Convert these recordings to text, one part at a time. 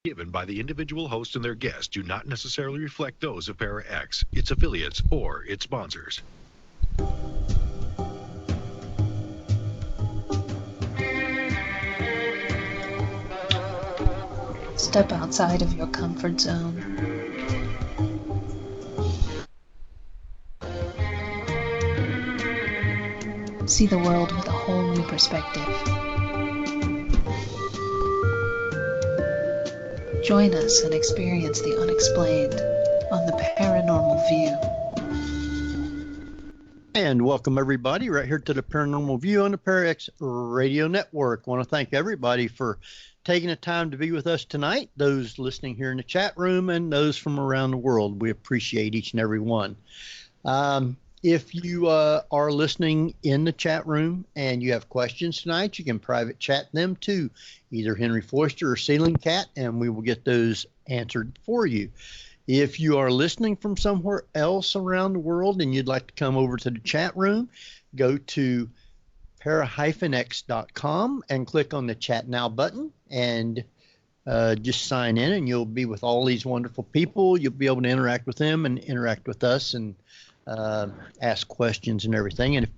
given by the individual host and their guests do not necessarily reflect those of Para X, its affiliates, or its sponsors. Step outside of your comfort zone. See the world with a whole new perspective. Join us and experience the unexplained on the Paranormal View. And welcome everybody right here to the Paranormal View on the ParaX Radio Network. I want to thank everybody for taking the time to be with us tonight, those listening here in the chat room and those from around the world. We appreciate each and every one. If you are listening in the chat room and you have questions tonight, you can private chat them to either Henry Foister or Ceiling Cat, and we will get those answered for you. If you are listening from somewhere else around the world and you'd like to come over to the chat room, go to para-x.com and click on the Chat Now button and just sign in, and you'll be with all these wonderful people. You'll be able to interact with them and interact with us and ask questions and everything. And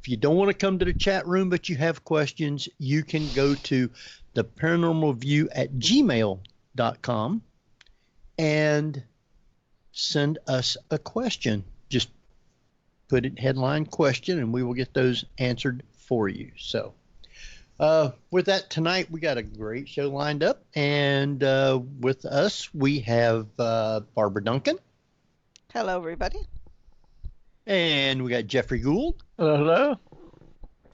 if you don't want to come to the chat room but you have questions, you can go to the paranormalview@gmail.com and send us a question. Just put it headline question and we will get those answered for you. So with that, tonight we got a great show lined up, and with us we have Barbara Duncan. Hello, everybody. And we got Jeffrey Gould. Hello.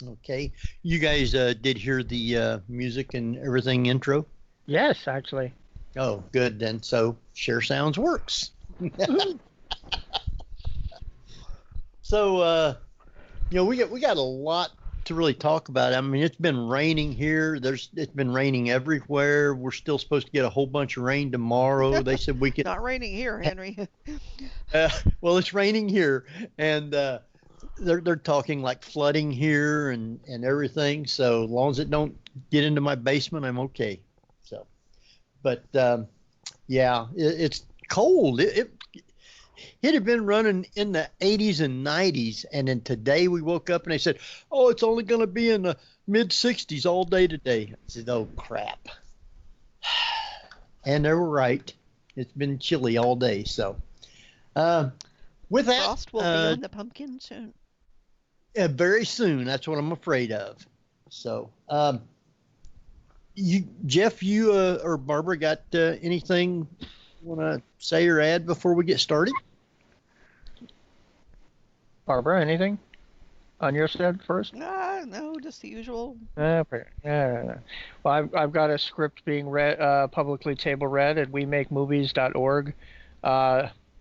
Okay. You guys did hear the music and everything intro? Yes, actually. Oh, good then. So Share Sounds works. So, we got a lot to really talk about. I mean, it's been raining here. It's been raining everywhere. We're still supposed to get a whole bunch of rain tomorrow. They said we could. Not raining here, Henry. Well, it's raining here, and they're talking like flooding here and everything. So as long as it don't get into my basement, I'm okay. So, but yeah, it's cold. It had been running in the 80s and 90s, and then today we woke up and they said, "Oh, it's only going to be in the mid 60s all day today." I said, "Oh crap!" And they were right. It's been chilly all day. So, with that, Frost will be on the pumpkin soon. Yeah, very soon. That's what I'm afraid of. So, Jeff, you or Barbara got anything you want to say or add before we get started? Barbara, anything on your side first? No, just the usual. Okay. Well, I've got a script being read, publicly table read at WeMakeMovies.org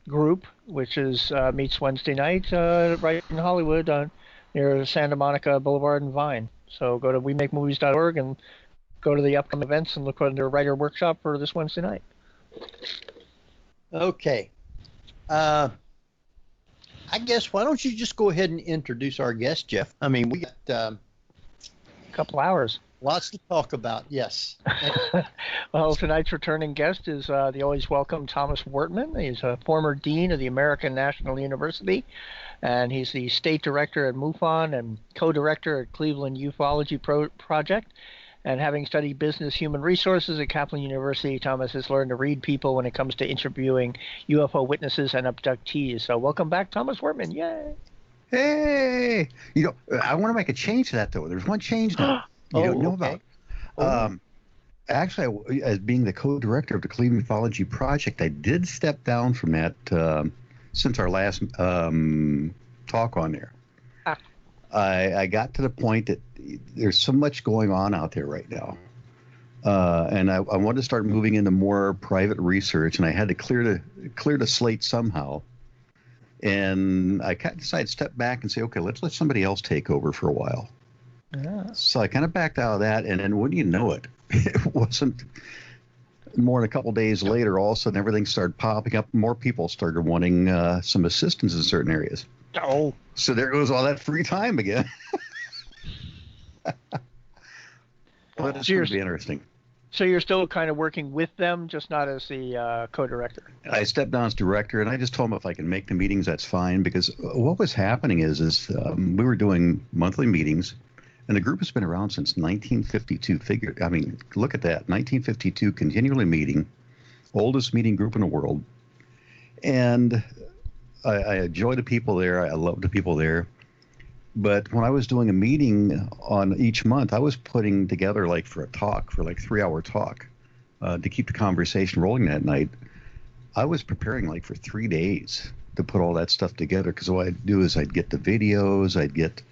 group, which is meets Wednesday night right in Hollywood near Santa Monica Boulevard and Vine. So go to WeMakeMovies.org and go to the upcoming events and look for their writer workshop for this Wednesday night. Okay. I guess why don't you just go ahead and introduce our guest, Jeff? I mean, we got a couple hours. Lots to talk about, yes. Well, tonight's returning guest is the always welcome Thomas Wertman. He's a former dean of the American National University, and he's the state director at MUFON and co-director at Cleveland Ufology Project. And having studied business human resources at Kaplan University, Thomas has learned to read people when it comes to interviewing UFO witnesses and abductees. So welcome back, Thomas Wertman. Yay. Hey, I want to make a change to that, though. There's one change now you don't know about. Actually, as being the co-director of the Cleveland Ufology Project, I did step down from that since our last talk on there. I got to the point that there's so much going on out there right now. And I wanted to start moving into more private research, and I had to clear the slate somehow. And I kind of decided to step back and say, okay, let's let somebody else take over for a while. Yeah. So I kind of backed out of that, and then wouldn't you know it, it wasn't more than a couple days later, all of a sudden everything started popping up. More people started wanting some assistance in certain areas. Oh. So there goes all that free time again. But it's going to be interesting. So you're still kind of working with them, just not as the co-director. I stepped down as director, and I just told them if I can make the meetings, that's fine. Because what was happening is we were doing monthly meetings, and the group has been around since 1952. Look at that, 1952, continually meeting, oldest meeting group in the world. And I enjoy the people there. I love the people there. But when I was doing a meeting on each month, I was putting together for a 3-hour talk to keep the conversation rolling that night. I was preparing for 3 days to put all that stuff together, because what I'd do is I'd get the videos, I'd get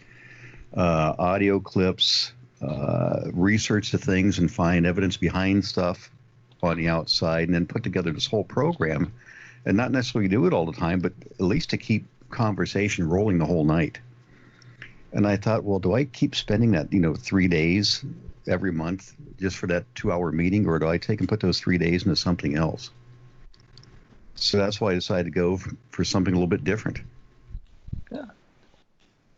audio clips, research the things and find evidence behind stuff on the outside, and then put together this whole program, and not necessarily do it all the time, but at least to keep conversation rolling the whole night. And I thought, well, do I keep spending that, 3 days every month just for that 2-hour meeting, or do I take and put those 3 days into something else? So that's why I decided to go for something a little bit different. Yeah.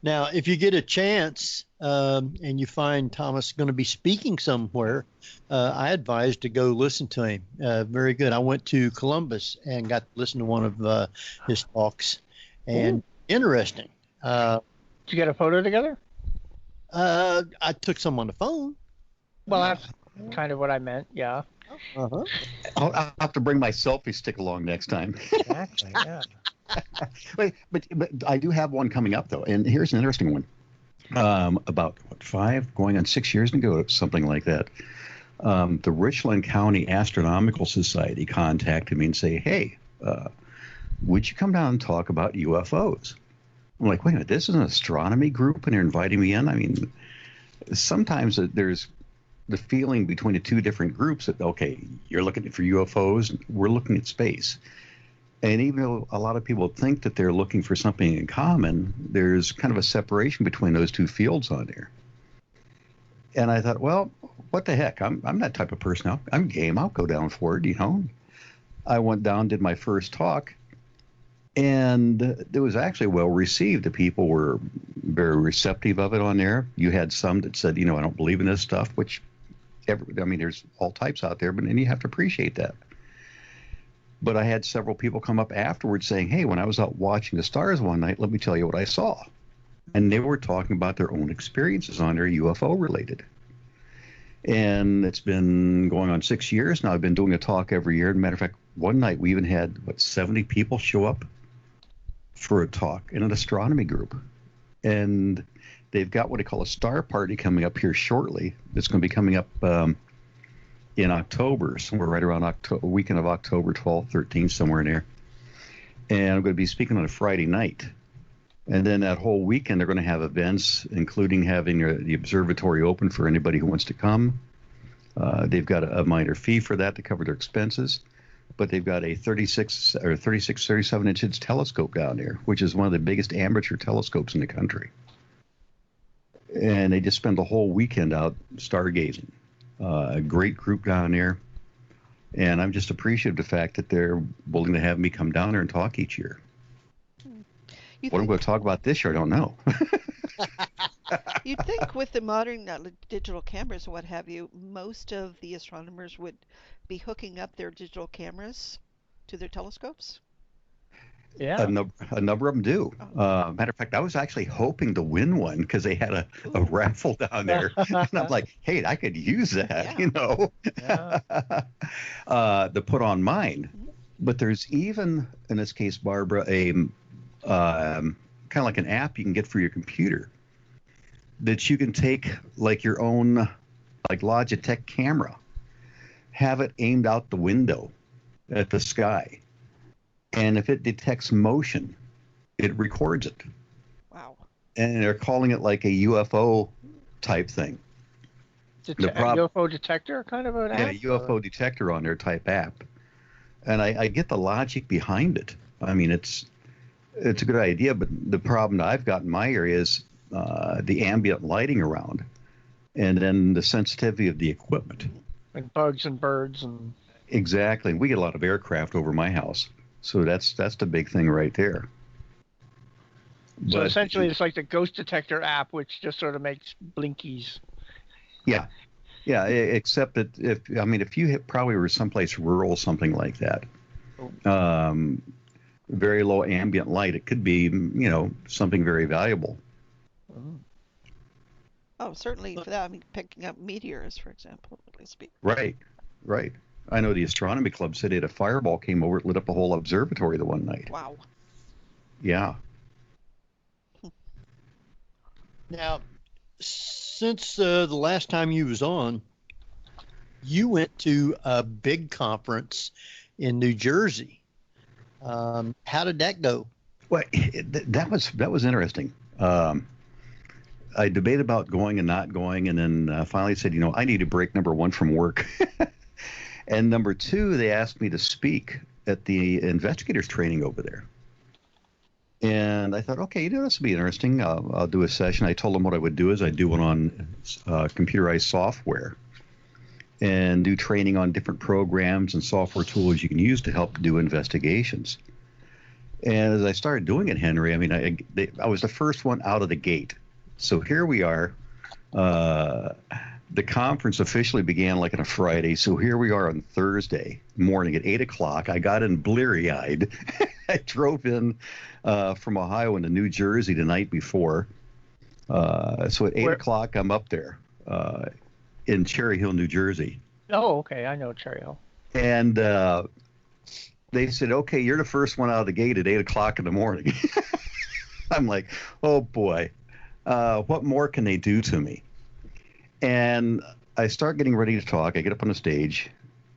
Now, if you get a chance and you find Thomas going to be speaking somewhere, I advise to go listen to him. Very good. I went to Columbus and got to listen to one of his talks, and interesting. Did you get a photo together? I took some on the phone. Well, that's kind of what I meant, yeah. Uh-huh. I'll have to bring my selfie stick along next time. Exactly, yeah. but I do have one coming up, though, and here's an interesting one. About 5, going on 6 years ago, something like that, the Richland County Astronomical Society contacted me and say, hey, would you come down and talk about UFOs? I'm like, wait a minute, this is an astronomy group and they're inviting me in? I mean, sometimes there's the feeling between the two different groups that, okay, you're looking for UFOs, we're looking at space. And even though a lot of people think that they're looking for something in common, there's kind of a separation between those two fields on there. And I thought, well, what the heck? I'm that type of person. I'm game. I'll go down for it, I went down, did my first talk, and it was actually well received. The people were very receptive of it on there. You had some that said, I don't believe in this stuff, which, there's all types out there, and you have to appreciate that. But I had several people come up afterwards saying, hey, when I was out watching the stars one night, let me tell you what I saw. And they were talking about their own experiences on there, UFO related. And it's been going on 6 years now. I've been doing a talk every year. As a matter of fact, one night we even had, 70 people show up for a talk in an astronomy group. And they've got what they call a star party coming up here shortly. It's going to be coming up in October, somewhere right around weekend of October 12th, 13th, somewhere in there. And I'm going to be speaking on a Friday night. And then that whole weekend, they're going to have events, including having the observatory open for anybody who wants to come. They've got a minor fee for that to cover their expenses. But they've got a 37-inch telescope down there, which is one of the biggest amateur telescopes in the country. And they just spend the whole weekend out stargazing. A great group down there. And I'm just appreciative of the fact that they're willing to have me come down there and talk each year. What I'm going to talk about this year, I don't know. You'd think with the modern digital cameras and what have you, most of the astronomers would be hooking up their digital cameras to their telescopes. Yeah. A number of them do. Matter of fact, I was actually hoping to win one because they had a raffle down there. And I'm like, hey, I could use that, to put on mine. But there's even, in this case, Barbara, a kind of like an app you can get for your computer that you can take like your own Logitech camera, have it aimed out the window at the sky, and if it detects motion, it records it. Wow. And they're calling it like a UFO type thing. UFO detector kind of an app? Yeah, UFO detector on their type app. And I get the logic behind it. I mean, it's a good idea, but the problem that I've got in my area is the ambient lighting around, and then the sensitivity of the equipment. Like bugs and birds and. Exactly. We get a lot of aircraft over my house, so that's the big thing right there. So But essentially, it's like the ghost detector app, which just sort of makes blinkies. Yeah. Yeah, except that if you probably were someplace rural, something like that, very low ambient light, it could be, something very valuable. Oh, certainly for that. I mean, picking up meteors, for example, would at least be. Right. I know the astronomy club said they had a fireball came over, it lit up the whole observatory the one night. Wow. Yeah. Now, since the last time you was on, you went to a big conference in New Jersey. How did that go? Well, that was interesting. I debated about going and not going, and then finally said, I need a break, number one, from work. And number two, they asked me to speak at the investigators training over there. And I thought, okay, this will be interesting. I'll do a session. I told them what I would do is I'd do one on computerized software and do training on different programs and software tools you can use to help do investigations. And as I started doing it, Henry, I was the first one out of the gate. So here we are. The conference officially began like on a Friday. So here we are on Thursday morning at 8 o'clock. I got in bleary-eyed. I drove in from Ohio into New Jersey the night before. So at 8 o'clock, I'm up there in Cherry Hill, New Jersey. Oh, okay. I know Cherry Hill. And they said, okay, you're the first one out of the gate at 8 o'clock in the morning. I'm like, oh, boy. What more can they do to me? And I start getting ready to talk. I get up on the stage,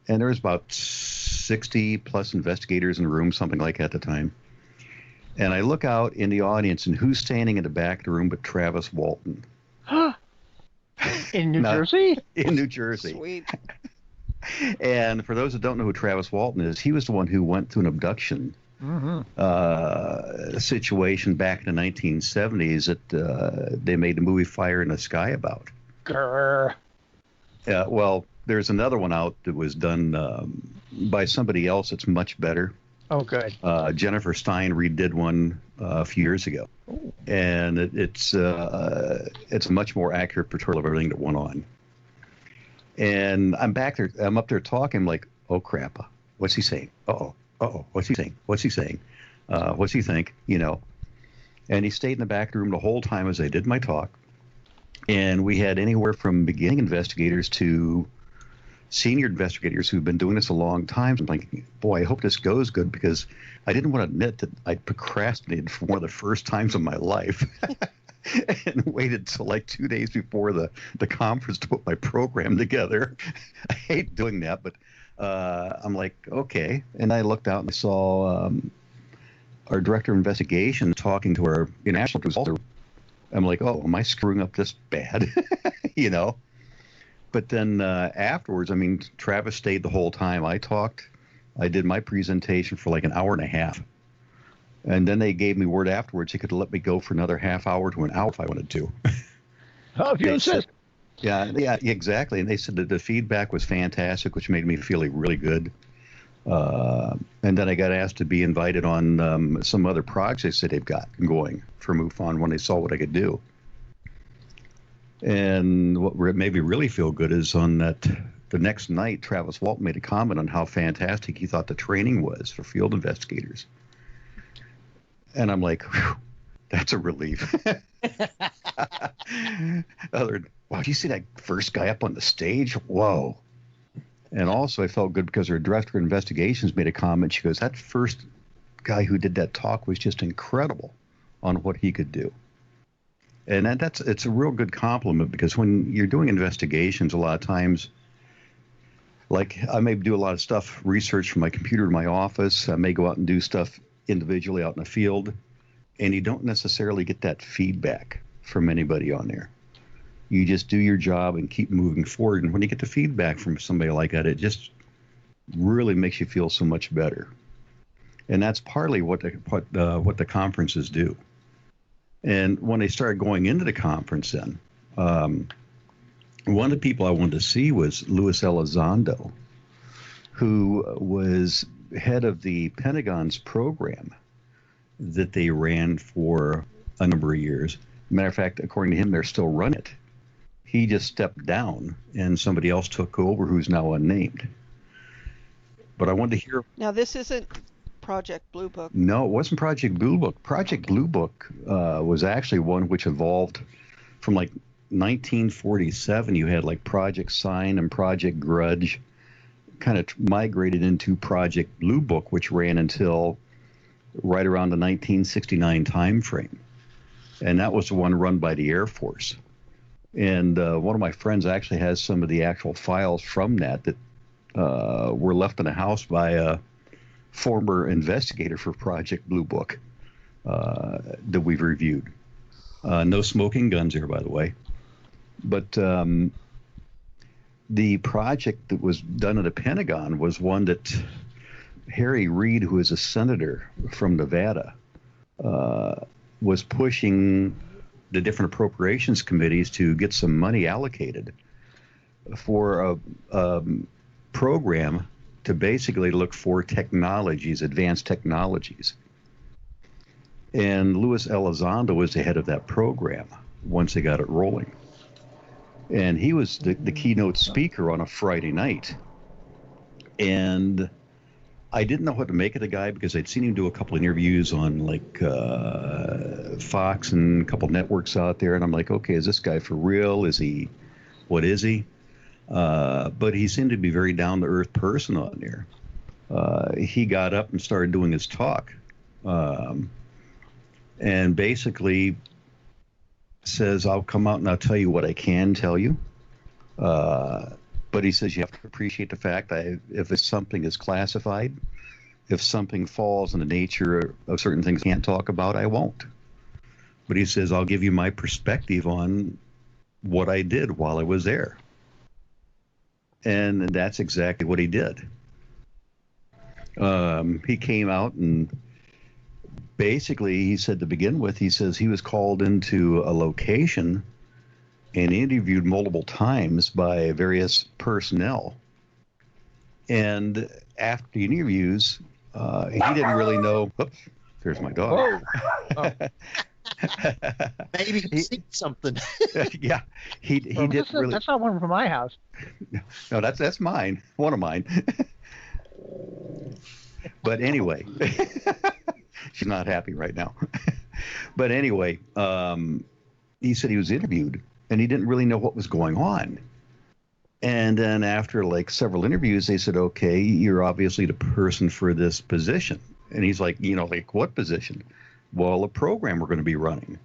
and there was about 60 plus investigators in the room, something like that at the time. And I look out in the audience, and who's standing in the back of the room but Travis Walton? In New Jersey? In New Jersey. Sweet. And for those that don't know who Travis Walton is, he was the one who went through an abduction situation back in the 1970s that they made the movie Fire in the Sky about. Grr. Well, there's another one out that was done by somebody else that's much better. Oh, good. Jennifer Stein redid one a few years ago. Ooh. And it's a much more accurate portrayal of everything that went on. And I'm back there. I'm up there talking. I'm like, oh, crap. What's he saying? Uh-oh. What's he saying? What's he saying? What's he think? And he stayed in the back room the whole time as I did my talk. And we had anywhere from beginning investigators to senior investigators who've been doing this a long time. I'm like, boy, I hope this goes good, because I didn't want to admit that I procrastinated for one of the first times in my life and waited till like 2 days before the conference to put my program together. I hate doing that, but I'm like, okay. And I looked out and I saw our director of investigation talking to our international consultant. I'm like, oh, am I screwing up this bad? But then afterwards, Travis stayed the whole time. I talked. I did my presentation for like an hour and a half. And then they gave me word afterwards he could let me go for another half hour to an hour if I wanted to. Oh, if you insist. Yeah, exactly. And they said that the feedback was fantastic, which made me feel really good. And then I got asked to be invited on some other projects that they've got going for MUFON when they saw what I could do. And what made me really feel good is on the next night, Travis Walton made a comment on how fantastic he thought the training was for field investigators. And I'm like, whew, that's a relief. Wow, do you see that first guy up on the stage? Whoa. And also I felt good because our director of investigations made a comment. She goes, that first guy who did that talk was just incredible on what he could do. And it's a real good compliment, because when you're doing investigations, a lot of times, like I may do a lot of stuff, research from my computer in my office. I may go out and do stuff individually out in the field, and you don't necessarily get that feedback from anybody on there. You just do your job and keep moving forward. And when you get the feedback from somebody like that, it just really makes you feel so much better. And that's partly what the conferences do. And when they started going into the conference then, one of the people I wanted to see was Luis Elizondo, who was head of the Pentagon's program that they ran for a number of years. Matter of fact, according to him, they're still running it. He just stepped down, and somebody else took over who's now unnamed. But I wanted to hear. Now, this isn't Project Blue Book. No, it wasn't Project Blue Book. Project Blue Book was actually one which evolved from like 1947. You had like Project Sign and Project Grudge, kind of migrated into Project Blue Book, which ran until right around the 1969 time frame. And that was the one run by the Air Force. And one of my friends actually has some of the actual files from that were left in a house by a former investigator for Project Blue Book that we've reviewed. No smoking guns here, by the way. But the project that was done at the Pentagon was one that Harry Reid, who is a senator from Nevada, was pushing the different appropriations committees to get some money allocated for a program to basically look for technologies, advanced technologies. And Luis Elizondo was the head of that program once they got it rolling. And he was the keynote speaker on a Friday night. And I didn't know what to make of the guy because I'd seen him do a couple of interviews on like Fox and a couple of networks out there. And I'm like, okay, is this guy for real? What is he? But he seemed to be a very down-to-earth person on there. He got up and started doing his talk. And basically says, I'll come out and I'll tell you what I can tell you. But he says you have to appreciate the fact that if it's something is classified, if something falls in the nature of certain things I can't talk about, I won't. But he says, I'll give you my perspective on what I did while I was there. And that's exactly what he did. He came out and basically, he said to begin with, he says he was called into a location and interviewed multiple times by various personnel. And after the interviews, he didn't really know. Oops, there's my dog. Oh. Maybe he seen something. Yeah, he didn't really. That's not one from my house. No, that's mine. One of mine. But anyway, she's not happy right now. But anyway, he said he was interviewed and he didn't really know what was going on. And then after like several interviews, they said, okay, you're obviously the person for this position. And he's like, like what position? Well, a program we're going to be running.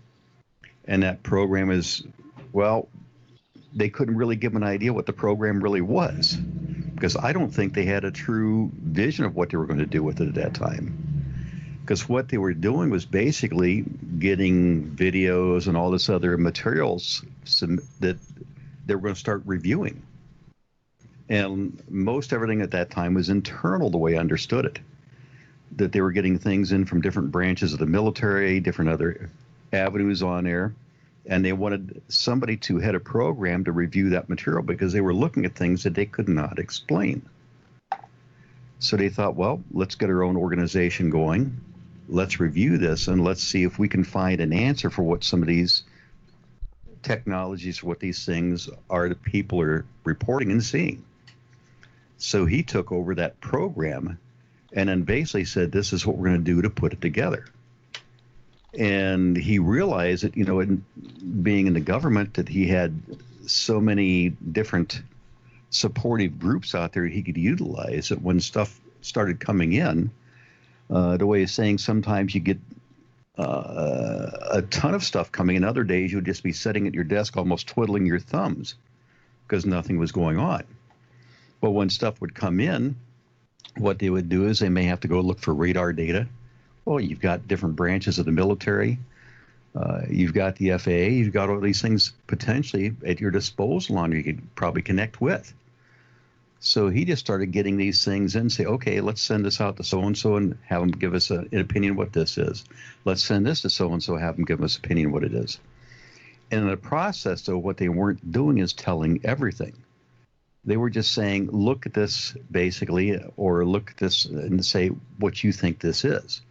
And that program is, well, they couldn't really give an idea what the program really was, because I don't think they had a true vision of what they were going to do with it at that time. Because what they were doing was basically getting videos and all this other materials that they were going to start reviewing. And most everything at that time was internal, the way I understood it. That they were getting things in from different branches of the military, different other avenues on there. And they wanted somebody to head a program to review that material because they were looking at things that they could not explain. So they thought, well, let's get our own organization going. Let's review this and let's see if we can find an answer for what some of these technologies, what these things are that people are reporting and seeing. So he took over that program and then basically said, this is what we're going to do to put it together. And he realized that, in being in the government, that he had so many different supportive groups out there he could utilize, that when stuff started coming in, the way he's saying, sometimes you get a ton of stuff coming in. Other days you'd just be sitting at your desk almost twiddling your thumbs because nothing was going on. But when stuff would come in, what they would do is they may have to go look for radar data. Well, you've got different branches of the military. You've got the FAA. You've got all these things potentially at your disposal on you could probably connect with. So he just started getting these things in, say, okay, let's send this out to so-and-so and have them give us an opinion what this is. Let's send this to so-and-so, have them give us an opinion what it is. And in the process, though, what they weren't doing is telling everything. They were just saying, look at this, basically, or look at this and say what you think this is.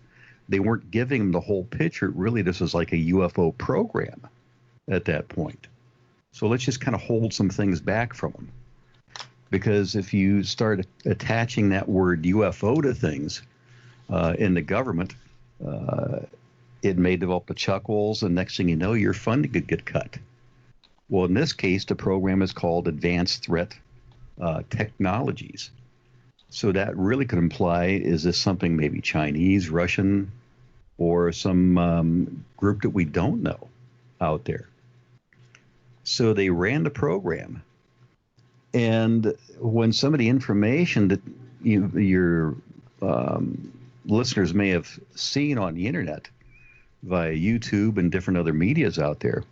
They weren't giving them the whole picture. Really, this was like a UFO program at that point. So let's just kind of hold some things back from them. Because if you start attaching that word UFO to things in the government, it may develop the chuckles, and next thing you know, your funding could get cut. Well, in this case, the program is called Advanced Threat Technologies. So that really could imply, is this something maybe Chinese, Russian, or some group that we don't know out there? So they ran the program. And when some of the information that your listeners may have seen on the internet via YouTube and different other medias out there,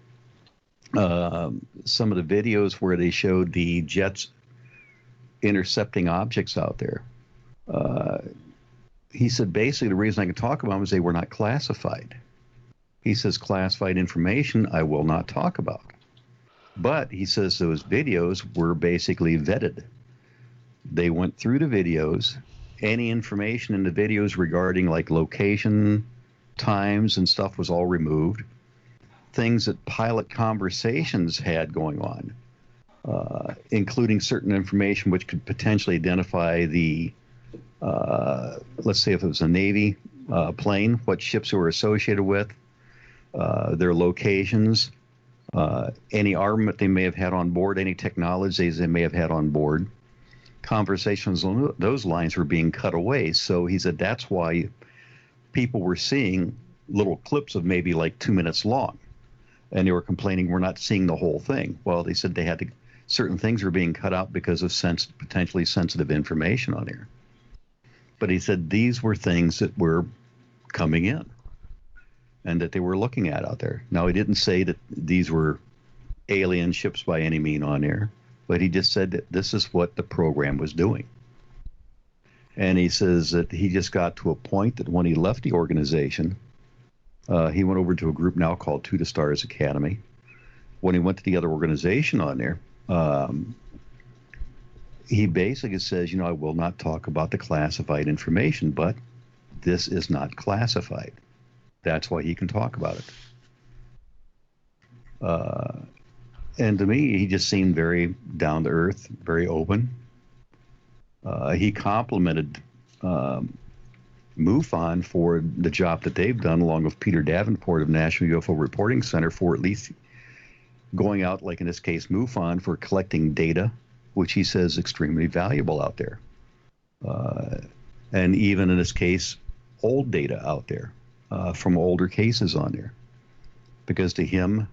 some of the videos where they showed the jets intercepting objects out there, he said basically the reason I can talk about them is they were not classified. He says classified information I will not talk about. But he says those videos were basically vetted. They went through the videos. Any information in the videos regarding like location, times, and stuff was all removed. Things that pilot conversations had going on, including certain information which could potentially identify the, let's say if it was a Navy plane, what ships they were associated with, their locations, any armament they may have had on board, any technologies they may have had on board. Conversations on those lines were being cut away. So he said that's why people were seeing little clips of maybe like 2 minutes long. And they were complaining we're not seeing the whole thing. Well, they said they had to, certain things were being cut out because of potentially sensitive information on here. But he said these were things that were coming in and that they were looking at out there. Now, he didn't say that these were alien ships by any mean on air, but he just said that this is what the program was doing. And he says that he just got to a point that when he left the organization, he went over to a group now called To the Stars Academy. When he went to the other organization on there, he basically says, I will not talk about the classified information, but this is not classified. That's why he can talk about it. And to me, he just seemed very down to earth, very open. He complimented MUFON for the job that they've done, along with Peter Davenport of National UFO Reporting Center, for at least going out, like in this case, MUFON, for collecting data, which he says is extremely valuable out there. And even in this case, old data out there from older cases on there. Because to him,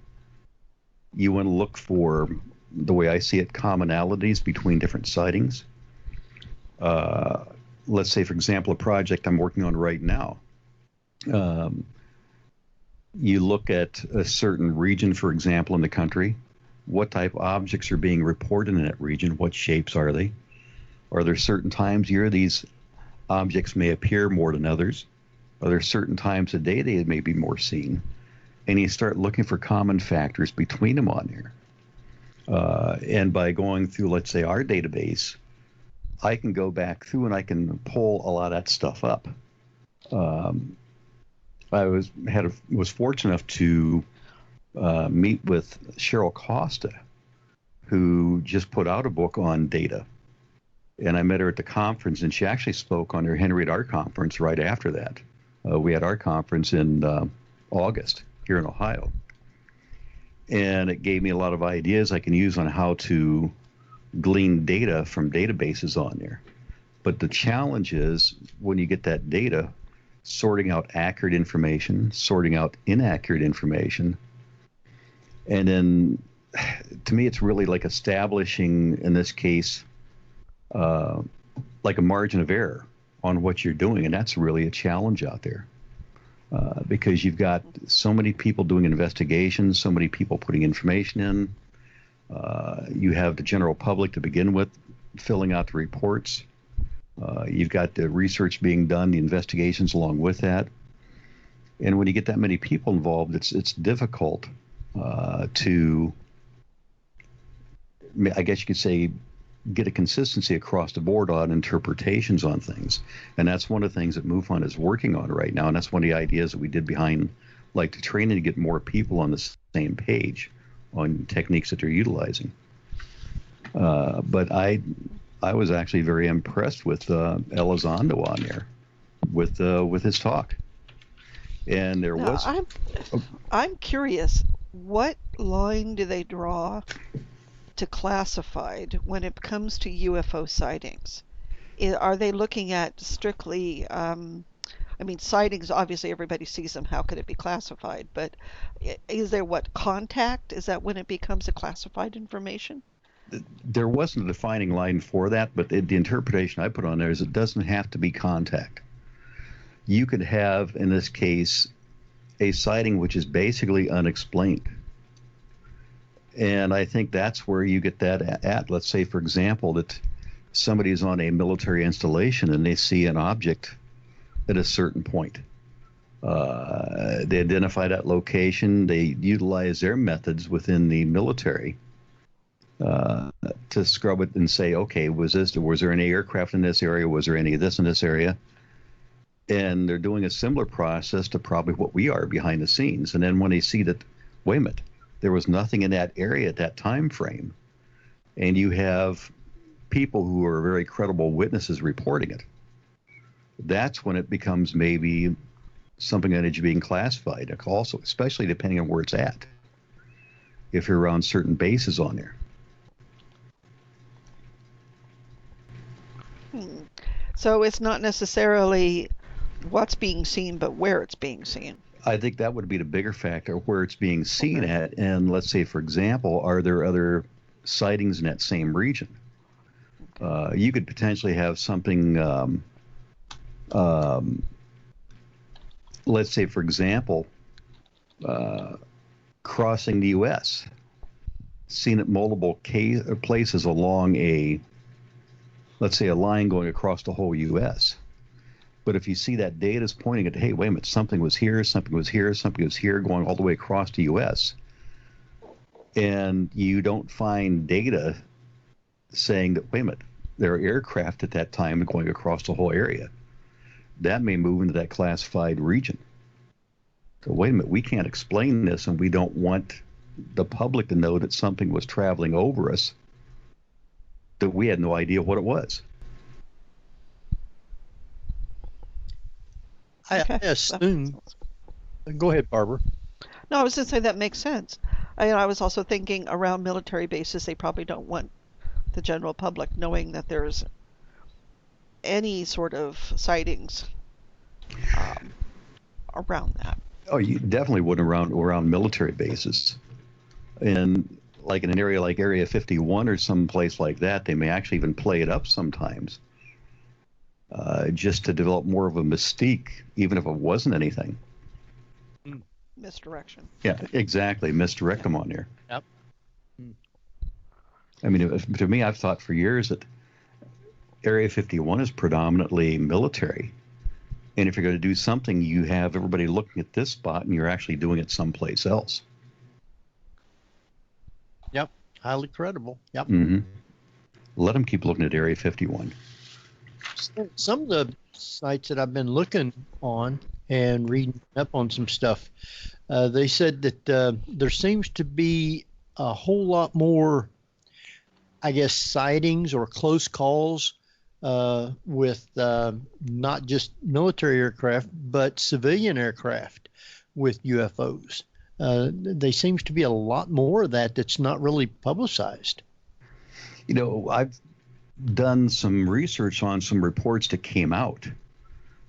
you want to look for, the way I see it, commonalities between different sightings. Let's say, for example, a project I'm working on right now. You look at a certain region, for example, in the country. What type of objects are being reported in that region? What shapes are they? Are there certain times a year these objects may appear more than others? Are there certain times a day they may be more seen? And you start looking for common factors between them on here. And by going through, let's say, our database, I can go back through and I can pull a lot of that stuff up. I was fortunate enough to meet with Cheryl Costa, who just put out a book on data. And I met her at the conference, and she actually spoke on her Henry at our conference right after that. We had our conference in August here in Ohio. And it gave me a lot of ideas I can use on how to glean data from databases on there. But the challenge is, when you get that data, sorting out accurate information, sorting out inaccurate information. And then, to me, it's really like establishing, in this case, like a margin of error on what you're doing. And that's really a challenge out there. Because you've got so many people doing investigations, so many people putting information in. You have the general public to begin with filling out the reports. You've got the research being done, the investigations along with that. And when you get that many people involved, it's difficult to, I guess you could say, get a consistency across the board on interpretations on things. And that's one of the things that MUFON is working on right now. And that's one of the ideas that we did behind, like, the training to get more people on the same page on techniques that they're utilizing. But I was actually very impressed with Elizondo on there with his talk. And there Now, was. I'm curious, what line do they draw to classified when it comes to UFO sightings? Are they looking at strictly, sightings, obviously everybody sees them, how could it be classified? But is there contact? Is that when it becomes a classified information? There wasn't a defining line for that, but the interpretation I put on there is it doesn't have to be contact. You could have, in this case, a sighting which is basically unexplained. And I think that's where you get that at. Let's say, for example, that somebody's on a military installation and they see an object at a certain point. They identify that location. They utilize their methods within the military to scrub it and say, okay, was there any aircraft in this area? Was there any of this in this area? And they're doing a similar process to probably what we are behind the scenes. And then when they see that, wait a minute, there was nothing in that area at that time frame, and you have people who are very credible witnesses reporting it, that's when it becomes maybe something that is being classified also, especially depending on where it's at. If you're around certain bases on there. So it's not necessarily what's being seen, but where it's being seen. I think that would be the bigger factor, where it's being seen at. And let's say, for example, are there other sightings in that same region? You could potentially have something, let's say, for example, crossing the U.S., seen at multiple places along let's say, a line going across the whole U.S. But if you see that data is pointing at, hey, wait a minute, something was here, something was here, something was here, going all the way across the U.S., and you don't find data saying that, wait a minute, there are aircraft at that time going across the whole area, that may move into that classified region. So wait a minute, we can't explain this, and we don't want the public to know that something was traveling over us that we had no idea what it was. I assume. Go ahead, Barbara. No, I was going to say that makes sense. I was also thinking around military bases, they probably don't want the general public knowing that there's any sort of sightings around that. Oh, you definitely wouldn't around military bases. And like in an area like Area 51 or some place like that, they may actually even play it up sometimes, just to develop more of a mystique, even if it wasn't anything. Misdirection. Yeah, exactly. Misdirect them on there. Yep. I mean, to me, I've thought for years that Area 51 is predominantly military. And if you're going to do something, you have everybody looking at this spot and you're actually doing it someplace else. Yep. Highly credible. Yep. Mm-hmm. Let them keep looking at Area 51. Some of the sites that I've been looking on and reading up on some stuff, they said that there seems to be a whole lot more, I guess, sightings or close calls with not just military aircraft, but civilian aircraft with UFOs. There seems to be a lot more of that's not really publicized. You know, I've done some research on some reports that came out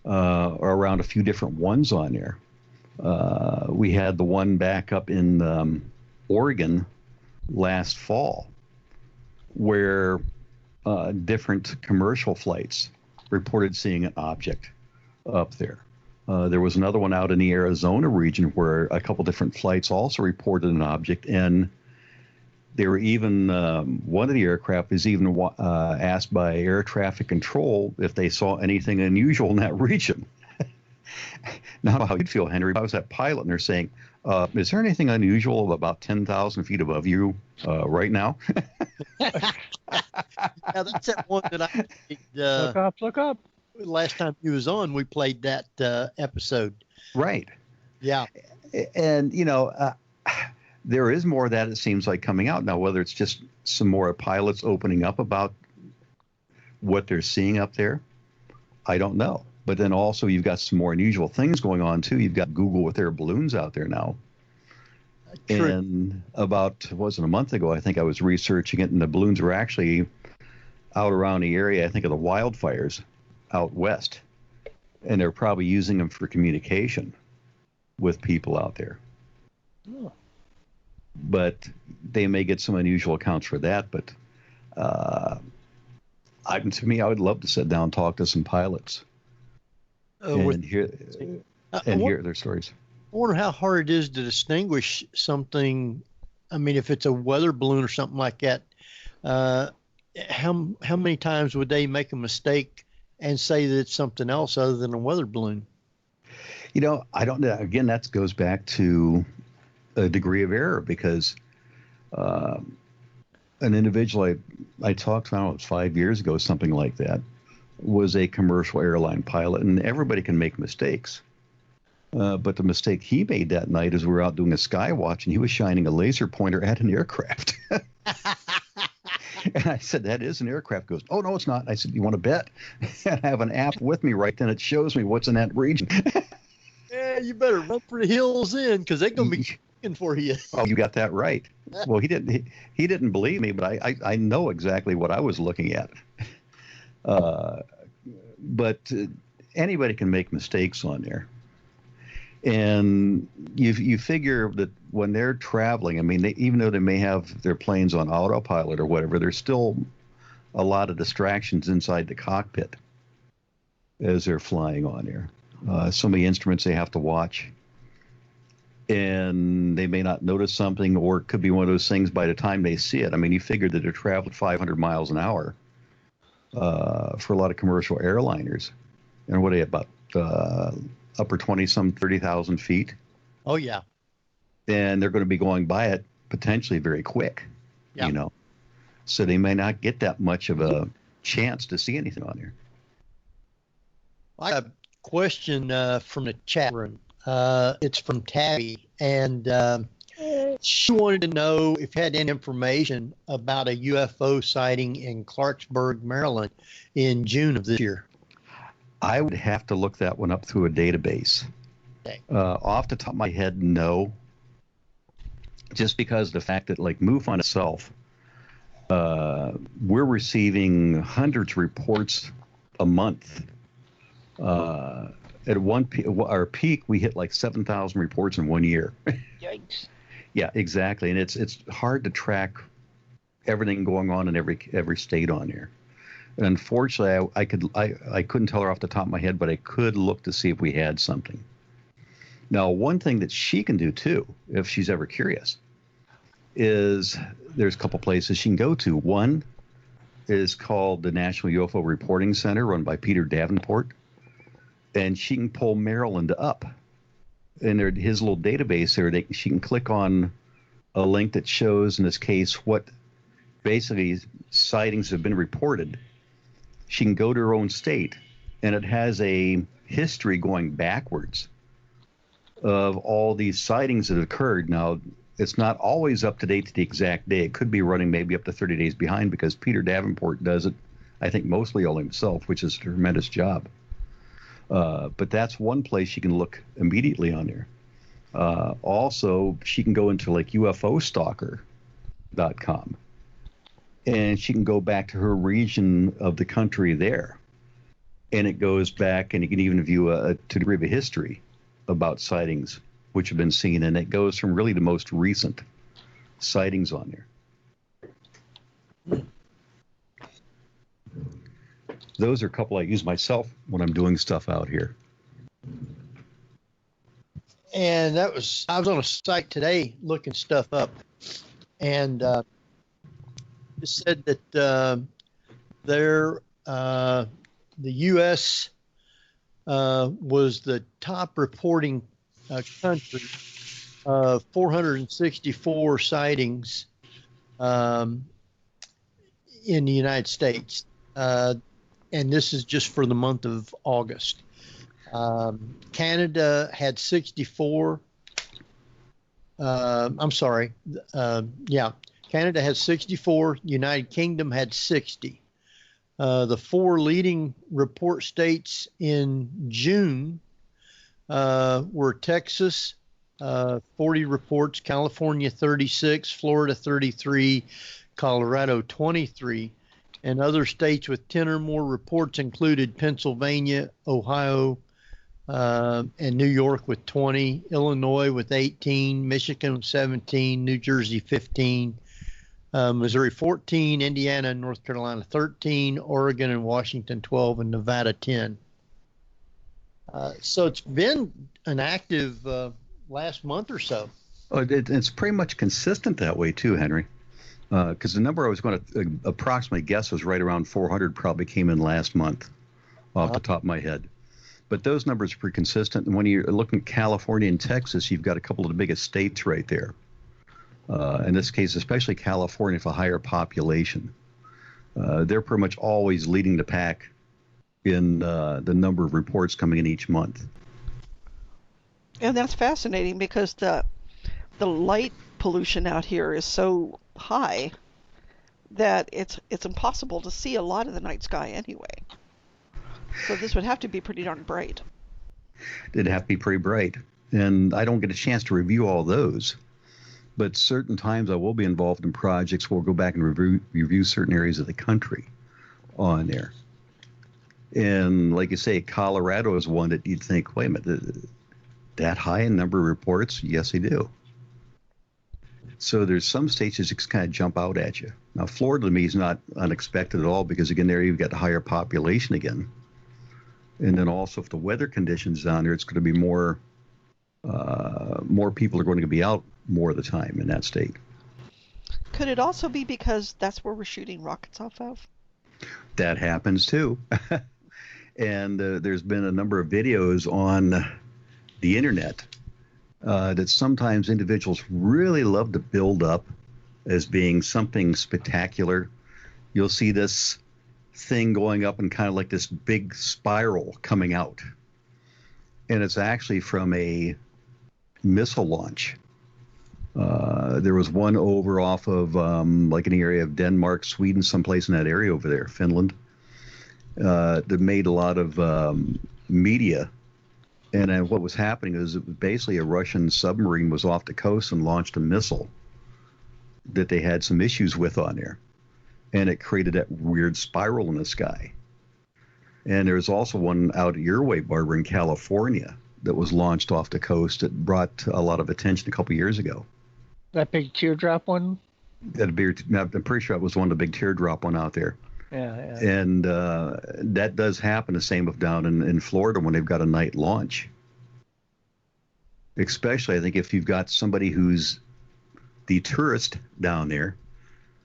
around a few different ones on there. We had the one back up in Oregon last fall where different commercial flights reported seeing an object up there. There was another one out in the Arizona region where a couple different flights also reported an object, and they were even one of the aircraft was even asked by air traffic control if they saw anything unusual in that region. Now, how you'd feel, Henry, if I was that pilot and they're saying, is there anything unusual about 10,000 feet above you right now? Yeah, that's that one that I did, Look up. last time he was on, we played that episode. Right. Yeah. And, you know, there is more of that, it seems like, coming out now. Whether it's just some more pilots opening up about what they're seeing up there, I don't know. But then also you've got some more unusual things going on too. You've got Google with their balloons out there now. True. And about, wasn't a month ago, I think I was researching it, and the balloons were actually out around the area, I think, of the wildfires out west. And they're probably using them for communication with people out there. Oh. But they may get some unusual accounts for that. But to me, I would love to sit down and talk to some pilots and hear their stories. I wonder how hard it is to distinguish something. I mean, if it's a weather balloon or something like that, how many times would they make a mistake and say that it's something else other than a weather balloon? You know, I don't know. Again, that goes back to a degree of error, because an individual I talked to, I don't know, it was 5 years ago, something like that, was a commercial airline pilot, and everybody can make mistakes. But the mistake he made that night is we were out doing a sky watch, and he was shining a laser pointer at an aircraft. And I said, "That is an aircraft." He goes, "Oh, no, it's not." I said, "You want to bet?" And I have an app with me right then. It shows me what's in that region. Yeah, you better run for the hills in, because they're going to be looking for you. Oh, you got that right. Well, he didn't believe me, but I know exactly what I was looking at. But anybody can make mistakes on there. And you figure that when they're traveling, I mean, even though they may have their planes on autopilot or whatever, there's still a lot of distractions inside the cockpit as they're flying on there. So many instruments they have to watch. And they may not notice something, or it could be one of those things by the time they see it. I mean, you figure that they're traveling 500 miles an hour for a lot of commercial airliners. And what are they, about upper 20-some, 30,000 feet? Oh, yeah. And they're going to be going by it potentially very quick, you know. So they may not get that much of a chance to see anything on there. I have a question from the chat room. It's from Tabby, and she wanted to know if you had any information about a UFO sighting in Clarksburg, Maryland in June of this year. I would have to look that one up through a database. Okay. Off the top of my head, no. Just because the fact that, like, MUFON itself, we're receiving hundreds of reports a month. At our peak, we hit like 7,000 reports in 1 year. Yikes. Yeah, exactly. And it's hard to track everything going on in every state on here. And unfortunately, I couldn't tell her off the top of my head, but I could look to see if we had something. Now, one thing that she can do too, if she's ever curious, is there's a couple places she can go to. One is called the National UFO Reporting Center, run by Peter Davenport, and she can pull Maryland up. In his little database there, she can click on a link that shows, in this case, what basically sightings have been reported. She can go to her own state, and it has a history going backwards of all these sightings that have occurred. Now, it's not always up to date to the exact day. It could be running maybe up to 30 days behind, because Peter Davenport does it, I think, mostly all himself, which is a tremendous job. But that's one place you can look immediately on there. Also, she can go into like UFOstalker.com, and she can go back to her region of the country there. And it goes back, and you can even view a degree of a history about sightings which have been seen. And it goes from really the most recent sightings on there. Those are a couple I use myself when I'm doing stuff out here. And I was on a site today looking stuff up, and it said that the U.S. Was the top reporting country of 464 sightings in the United States. And this is just for the month of August. Canada had 64. I'm sorry. Yeah, Canada has 64. United Kingdom had 60. The 4 leading report states in June were Texas, 40 reports, California 36, Florida 33, Colorado 23, and other states with 10 or more reports included Pennsylvania, Ohio, and New York with 20, Illinois with 18, Michigan with 17, New Jersey 15, Missouri 14, Indiana and North Carolina 13, Oregon and Washington 12, and Nevada 10. So it's been an active last month or so. Oh, it's pretty much consistent that way too, Henry. Because the number I was going to approximately guess was right around 400 probably came in last month off the top of my head. But those numbers are pretty consistent. And when you're looking at California and Texas, you've got a couple of the biggest states right there. In this case, especially California, with a higher population. They're pretty much always leading the pack in the number of reports coming in each month. And that's fascinating because the light pollution out here is so high that it's impossible to see a lot of the night sky anyway. So this would have to be pretty darn bright. It'd have to be pretty bright. And I don't get a chance to review all those. But certain times I will be involved in projects where we'll go back and review certain areas of the country on there. And like you say, Colorado is one that you'd think, wait a minute, that high in number of reports? Yes, they do. So there's some states that just kind of jump out at you. Now, Florida to me is not unexpected at all because, again, there you've got a higher population again. And then also if the weather conditions down there, it's going to be more people are going to be out more of the time in that state. Could it also be because that's where we're shooting rockets off of? That happens too. And there's been a number of videos on the internet that sometimes individuals really love to build up as being something spectacular. You'll see this thing going up and kind of like this big spiral coming out. And it's actually from a missile launch. There was one over off of like an area of Denmark, Sweden, someplace in that area over there, Finland, that made a lot of media. And what was happening is basically a Russian submarine was off the coast and launched a missile that they had some issues with on there. And it created that weird spiral in the sky. And there's also one out at your way, Barbara, in California that was launched off the coast that brought a lot of attention a couple of years ago. That big teardrop one? I'm pretty sure it was one of the big teardrop one out there. Yeah. And that does happen the same with down in Florida when they've got a night launch. Especially, I think, if you've got somebody who's the tourist down there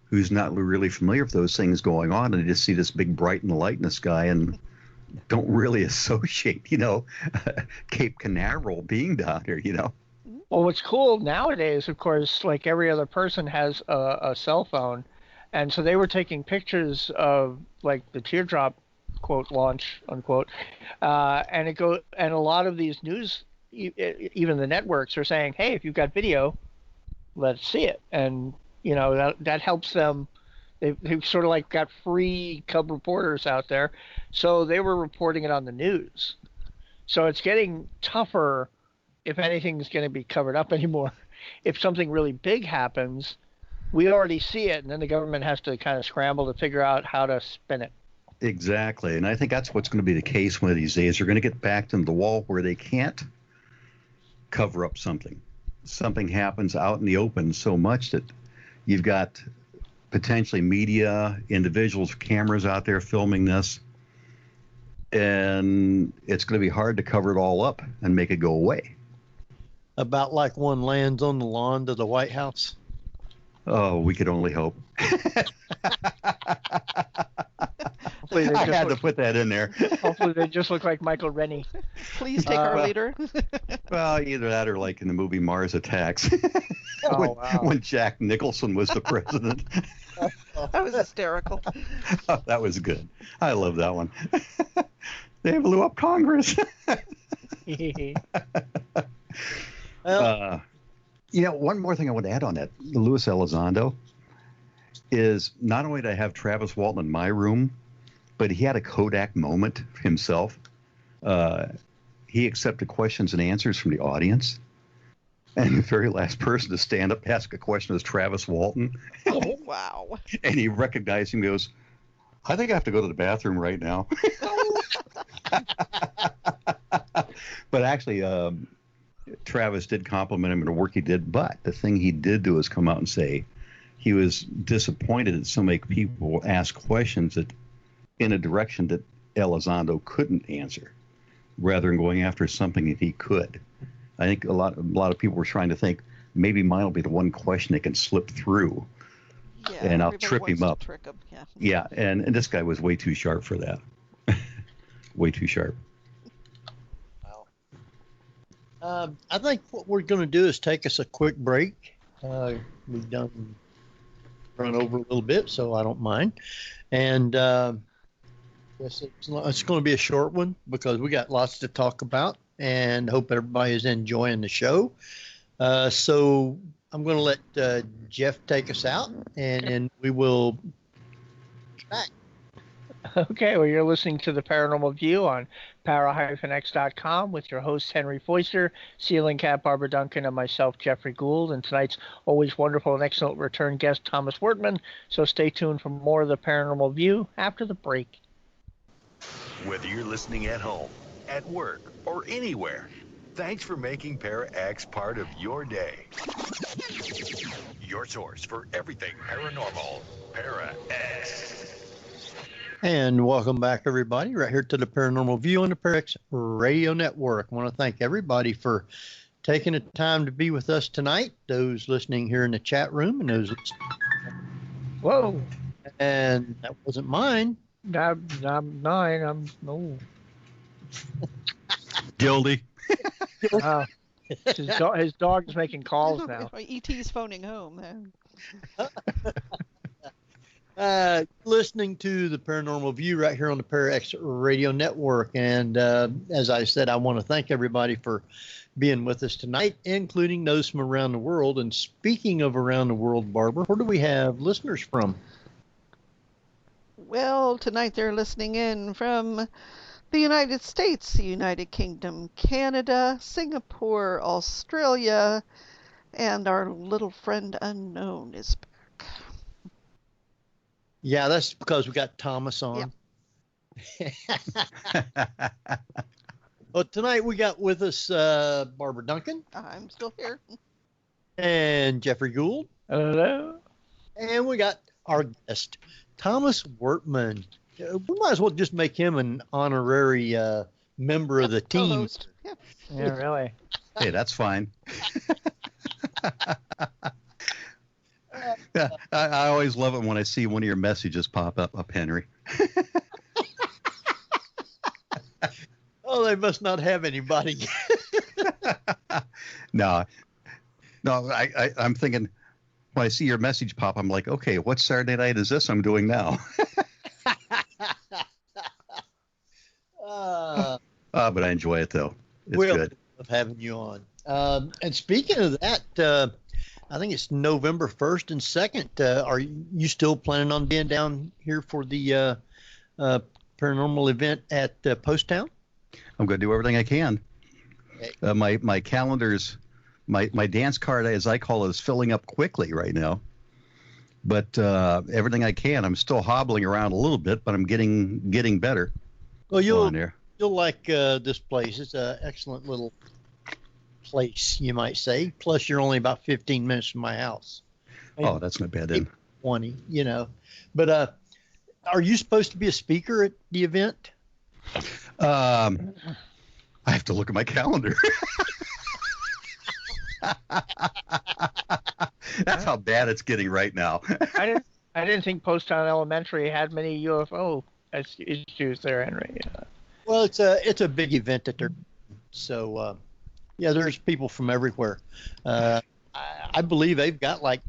who's not really familiar with those things going on, and they just see this big bright and light in the sky and don't really associate, Cape Canaveral being down here, Well, what's cool nowadays, of course, like every other person has a cell phone. And so they were taking pictures of like the teardrop, quote, launch, unquote. And a lot of these news, even the networks are saying, hey, if you've got video, let's see it. And, that helps them. They've sort of like got free cub reporters out there. So they were reporting it on the news. So it's getting tougher if anything's going to be covered up anymore. If something really big happens, we already see it, and then the government has to kind of scramble to figure out how to spin it. Exactly. And I think that's what's going to be the case one of these days. They're going to get back to the wall where they can't cover up something. Something happens out in the open so much that you've got potentially media, individuals, cameras out there filming this, and it's going to be hard to cover it all up and make it go away. About like one lands on the lawn to the White House. Oh, we could only hope. I had to put that in there. Hopefully they just look like Michael Rennie. Please take our leader. Well, either that or like in the movie Mars Attacks. Wow. When Jack Nicholson was the president. That was hysterical. Oh, that was good. I love that one. They blew up Congress. One more thing I want to add on that, Luis Elizondo, is not only did I have Travis Walton in my room, but he had a Kodak moment himself. He accepted questions and answers from the audience. And the very last person to stand up, ask a question was Travis Walton. Oh, wow. And he recognized him and goes, I think I have to go to the bathroom right now. But actually, Travis did compliment him on the work he did. But the thing he did do is come out and say he was disappointed that so many people asked questions that in a direction that Elizondo couldn't answer, rather than going after something that he could. I think a lot of people were trying to think maybe mine will be the one question that can slip through, and I'll trip him up. Trick him. Yeah, and this guy was way too sharp for that. Way too sharp. Wow. I think what we're going to do is take us a quick break. We've run over a little bit, so I don't mind. And yes, it's going to be a short one because we got lots to talk about, and hope everybody is enjoying the show. So I'm going to let Jeff take us out, and then we will be back. Okay, well, you're listening to the Paranormal View on para-x.com with your hosts Henry Foister, Ceiling Cat Barbara Duncan, and myself, Jeffrey Gould, and tonight's always wonderful and excellent return guest, Thomas Wertman. So stay tuned for more of the Paranormal View after the break. Whether you're listening at home, at work, or anywhere, thanks for making Para-X part of your day. Your source for everything paranormal, Para-X. And welcome back, everybody, right here to the Paranormal View on the Para-X Radio Network. I want to thank everybody for taking the time to be with us tonight, those listening here in the chat room and those listening. Whoa. And that wasn't mine. I'm 9. No. Guilty. His dog is making calls now. E.T.'s phoning home. Listening to the Paranormal View right here on the Para-X Radio Network. And as I said, I want to thank everybody for being with us tonight, including those from around the world. And speaking of around the world, Barbara, where do we have listeners from? Well, tonight they're listening in from the United States, the United Kingdom, Canada, Singapore, Australia, and our little friend unknown is back. Yeah, that's because we got Thomas on. Yeah. Well, tonight we got with us Barbara Duncan. I'm still here. And Jeffrey Gould. Hello. And we got our guest, Thomas Wertman. We might as well just make him an honorary member of the team. Co-host. Yeah, really. Hey, that's fine. Yeah, I always love it when I see one of your messages pop up, Henry. Oh, they must not have anybody. No, I'm thinking when I see your message pop, I'm like, okay, what Saturday night is this I'm doing now? But I enjoy it, though. It's good. Of having you on. And speaking of that, I think it's November 1st and 2nd. Are you still planning on being down here for the paranormal event at Post Town? I'm going to do everything I can. Okay. My calendar's, my dance card, as I call it, is filling up quickly right now. But everything I can. I'm still hobbling around a little bit, but I'm getting better. Well, you'll like this place. It's an excellent little place, you might say. Plus, you're only about 15 minutes from my house. Oh, that's not bad then. 20, But are you supposed to be a speaker at the event? I have to look at my calendar. That's how bad it's getting right now. I didn't think Post Town Elementary had many UFO issues there, Henry. Well, it's a big event that they're so. Yeah, there's people from everywhere. I believe they've got like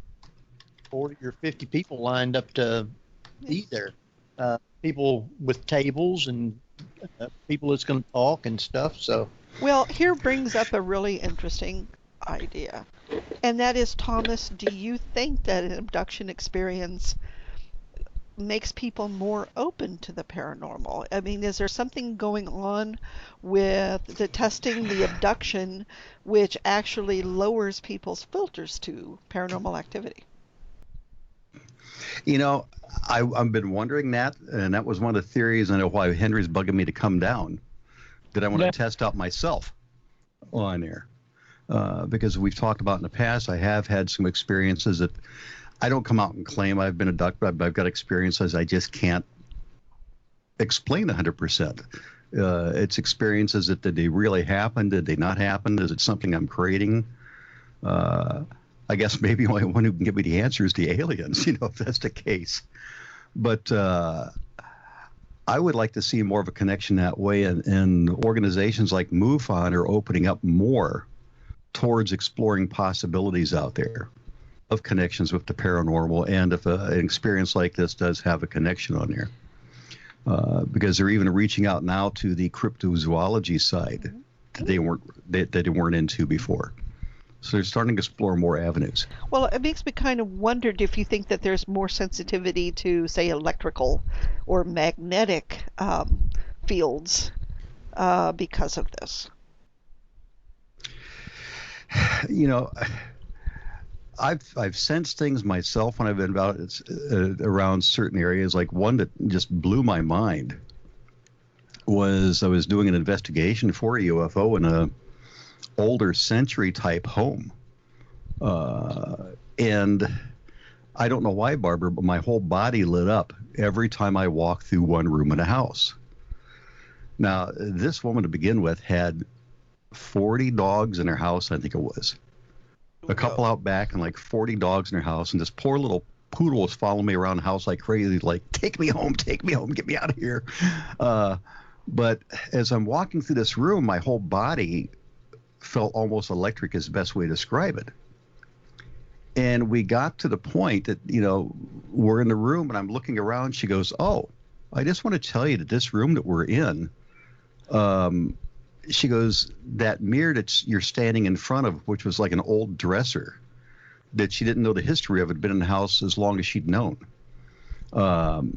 40 or 50 people lined up to be there. People with tables and people that's going to talk and stuff. So. Well, here brings up a really interesting idea. And that is, Thomas, do you think that an abduction experience makes people more open to the paranormal? I mean, is there something going on with the testing the abduction which actually lowers people's filters to paranormal activity? You know, I've been wondering that, and that was one of the theories. I know why Henry's bugging me to come down, that I want to test out myself on there. Because we've talked about in the past, I have had some experiences that I don't come out and claim I've been abducted, but I've got experiences I just can't explain 100%. It's experiences that did they really happen? Did they not happen? Is it something I'm creating? I guess maybe the only one who can give me the answer is the aliens, if that's the case. But I would like to see more of a connection that way, and organizations like MUFON are opening up more towards exploring possibilities out there of connections with the paranormal, and if an experience like this does have a connection on there. Because they're even reaching out now to the cryptozoology side that they weren't into before. So they're starting to explore more avenues. Well, it makes me kind of wondered if you think that there's more sensitivity to, say, electrical or magnetic fields because of this. I've sensed things myself when I've been around certain areas. Like one that just blew my mind was I was doing an investigation for a UFO in a older century type home, and I don't know why, Barbara, but my whole body lit up every time I walked through one room in a house. Now, this woman to begin with had 40 dogs in her house, I think it was. A couple out back and like 40 dogs in her house, and this poor little poodle was following me around the house like crazy, like, take me home, get me out of here. But as I'm walking through this room, my whole body felt almost electric is the best way to describe it. And we got to the point that, we're in the room and I'm looking around. She goes, "Oh, I just want to tell you that this room that we're in," she goes, "that mirror that you're standing in front of, which was like an old dresser, that she didn't know the history of, it had been in the house as long as she'd known.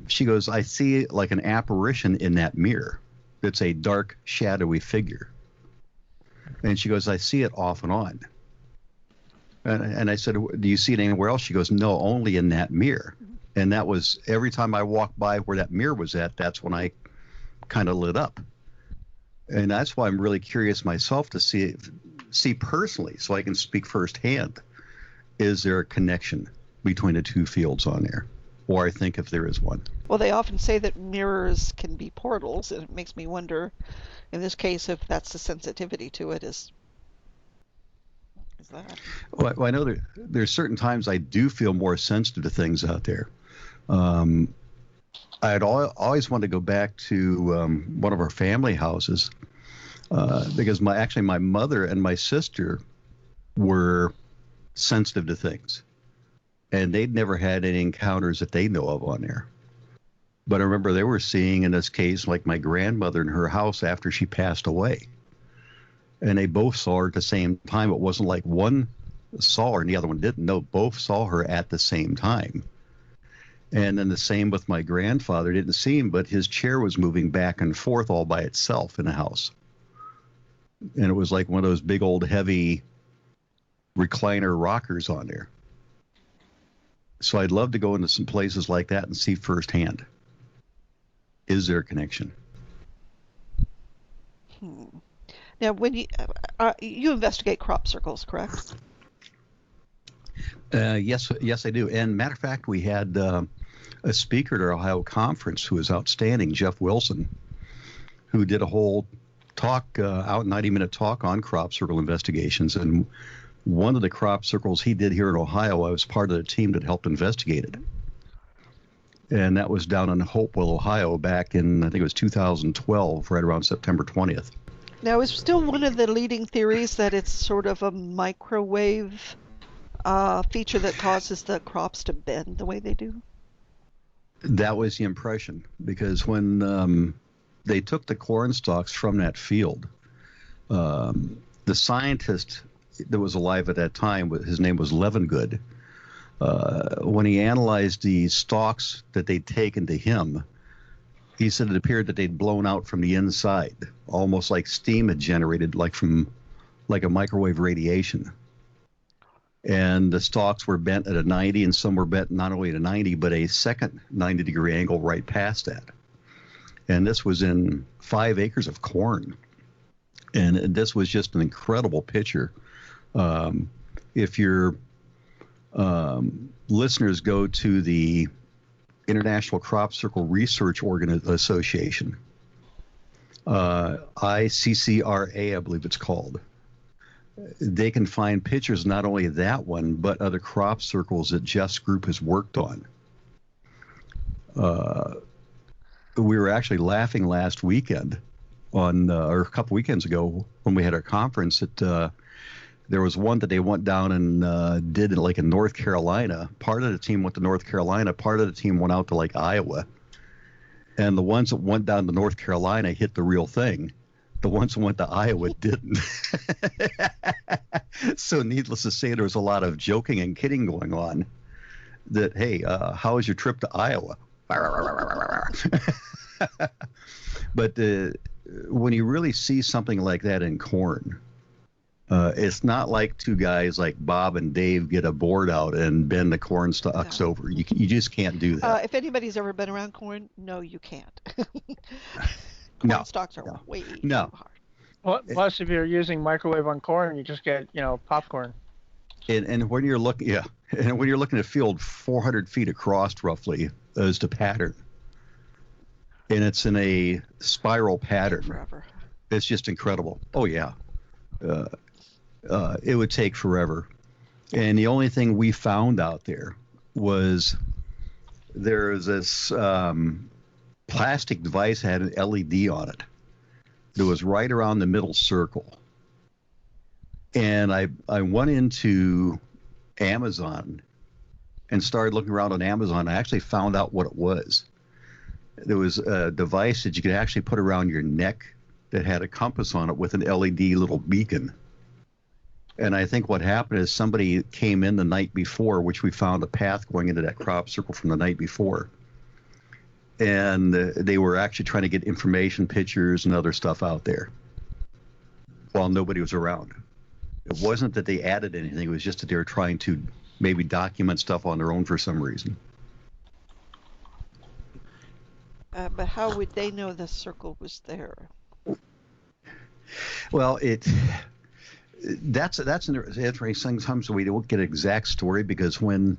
She goes, I see like an apparition in that mirror. It's a dark, shadowy figure." And she goes, "I see it off and on." And I said, "Do you see it anywhere else?" She goes, "No, only in that mirror." And that was every time I walked by where that mirror was at, that's when I kind of lit up. And that's why I'm really curious myself to see personally, so I can speak firsthand. Is there a connection between the two fields on there? Or I think if there is one. Well, they often say that mirrors can be portals, and it makes me wonder, in this case, if that's the sensitivity to it is that. Well, I know there's certain times I do feel more sensitive to things out there. I'd always wanted to go back to one of our family houses because my mother and my sister were sensitive to things, and they'd never had any encounters that they know of on there. But I remember they were seeing, in this case, like my grandmother in her house after she passed away, and they both saw her at the same time. It wasn't like one saw her and the other one didn't. No, both saw her at the same time. And then the same with my grandfather. Didn't see him, but his chair was moving back and forth all by itself in the house. And it was like one of those big old heavy recliner rockers on there. So I'd love to go into some places like that and see firsthand. Is there a connection? Now, when you investigate crop circles, correct? Yes, I do. And matter of fact, we had a speaker at our Ohio conference who was outstanding, Jeff Wilson, who did a whole talk, 90-minute talk on crop circle investigations. And one of the crop circles he did here in Ohio, I was part of the team that helped investigate it. And that was down in Hopewell, Ohio, back in, I think it was 2012, right around September 20th. Now, is still one of the leading theories that it's sort of a microwave feature that causes the crops to bend the way they do? That was the impression, because when they took the corn stalks from that field, the scientist that was alive at that time, his name was Levengood. When he analyzed the stalks that they'd taken to him, he said it appeared that they'd blown out from the inside, almost like steam had generated, like a microwave radiation. And the stalks were bent at a 90, and some were bent not only at a 90, but a second 90-degree angle right past that. And this was in 5 acres of corn. And this was just an incredible picture. If your listeners go to the International Crop Circle Research Association, ICCRA, I believe it's called, they can find pictures not only of that one, but other crop circles that Jeff's group has worked on. We were actually laughing last weekend or a couple weekends ago when we had our conference that there was one that they went down and did like in North Carolina. Part of the team went to North Carolina. Part of the team went out to like Iowa. And the ones that went down to North Carolina hit the real thing. The ones that went to Iowa didn't. So needless to say, there was a lot of joking and kidding going on that, hey, how was your trip to Iowa? But when you really see something like that in corn, it's not like two guys like Bob and Dave get a board out and bend the corn stalks over. You just can't do that. If anybody's ever been around corn, no, you can't. Corn stalks are way too hard. Well, plus, if you're using microwave on corn, you just get popcorn. And when you're looking, and when you're looking at a field 400 feet across, roughly, is the pattern, and it's in a spiral pattern. Forever. It's just incredible. Oh yeah. It would take forever. And the only thing we found out there was there's this plastic device that had an LED on it that was right around the middle circle. And I went into Amazon and started looking around on Amazon. I actually found out what it was. There was a device that you could actually put around your neck that had a compass on it with an LED little beacon. And I think what happened is somebody came in the night before, which we found a path going into that crop circle from the night before. And they were actually trying to get information, pictures, and other stuff out there while nobody was around. It wasn't that they added anything. It was just that they were trying to maybe document stuff on their own for some reason. But how would they know the circle was there? Well, that's an interesting. Sometimes we don't get an exact story because when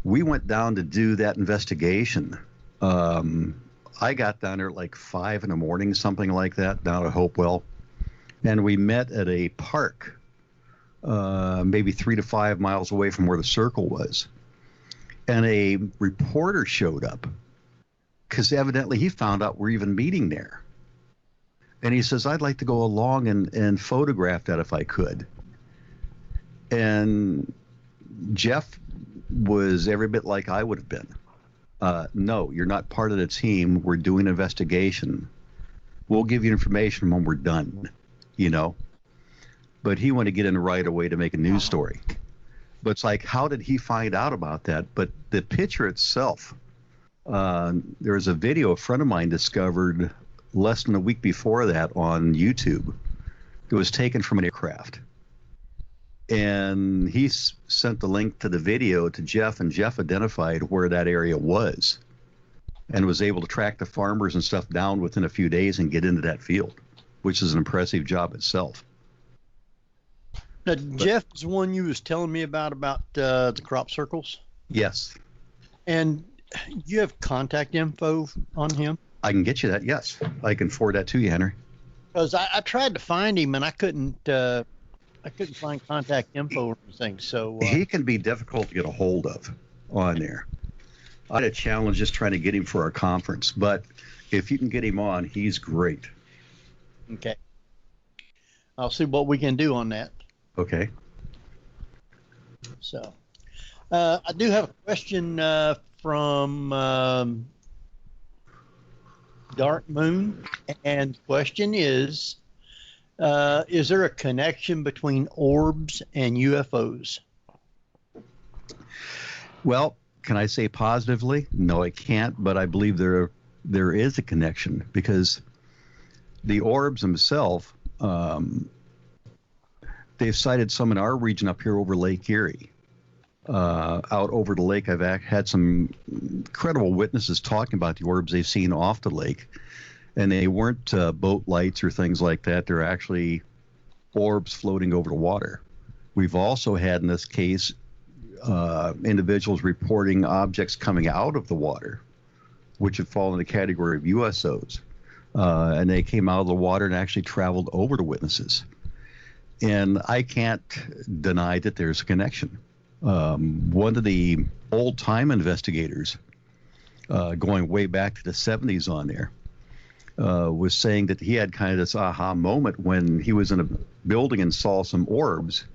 we went down to do that investigation, I got down there at like 5 a.m, something like that, down at Hopewell, and we met at a park, maybe 3 to 5 miles away from where the circle was, and a reporter showed up because evidently he found out we're even meeting there. And he says, I'd like to go along and photograph that if I could. And Jeff was every bit like I would have been. No, you're not part of the team. We're doing an investigation. We'll give you information when we're done, But he wanted to get in right away to make a news story. But it's like, how did he find out about that? But the picture itself, there was a video a friend of mine discovered less than a week before that on YouTube. It was taken from an aircraft. And he sent the link to the video to Jeff, and Jeff identified where that area was and was able to track the farmers and stuff down within a few days and get into that field, which is an impressive job itself. Now, Jeff is the one you was telling me about the crop circles? Yes. And you have contact info on him? I can get you that, yes. I can forward that to you, Henry. Because I tried to find him, and I couldn't find contact info or anything. So he can be difficult to get a hold of on there. I had a challenge just trying to get him for our conference, but if you can get him on, he's great. Okay. I'll see what we can do on that. Okay. So I do have a question from Dark Moon, and the question is, Is there a connection between orbs and UFOs? Well, can I say positively? No, I can't, but I believe there is a connection, because the orbs themselves, they've sighted some in our region up here over Lake Erie. Out over the lake, I've had some credible witnesses talking about the orbs they've seen off the lake, and they weren't boat lights or things like that. They're actually orbs floating over the water. We've also had in this case individuals reporting objects coming out of the water, which would fall in the category of USOs, and they came out of the water and actually traveled over to witnesses. And I can't deny that there's a connection. One of the old-time investigators, going way back to the 70s on there, was saying that he had kind of this aha moment when he was in a building and saw some orbs,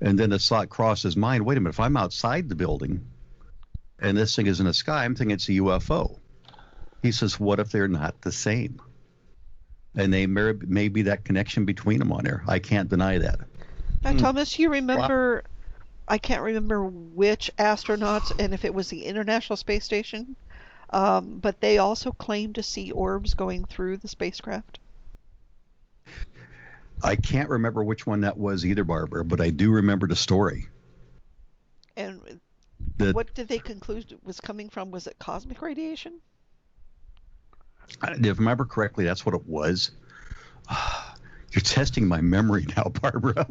and then the thought crossed his mind, wait a minute, if I'm outside the building and this thing is in the sky, I'm thinking it's a UFO. He says, what if they're not the same? And they may be that connection between them on there. I can't deny that. Now, Thomas, you remember... Wow. I can't remember which astronauts and if it was the International Space Station, but they also claimed to see orbs going through the spacecraft. I can't remember which one that was either, Barbara, but I do remember the story. And what did they conclude was coming from? Was it cosmic radiation? If I remember correctly, that's what it was. You're testing my memory now, Barbara.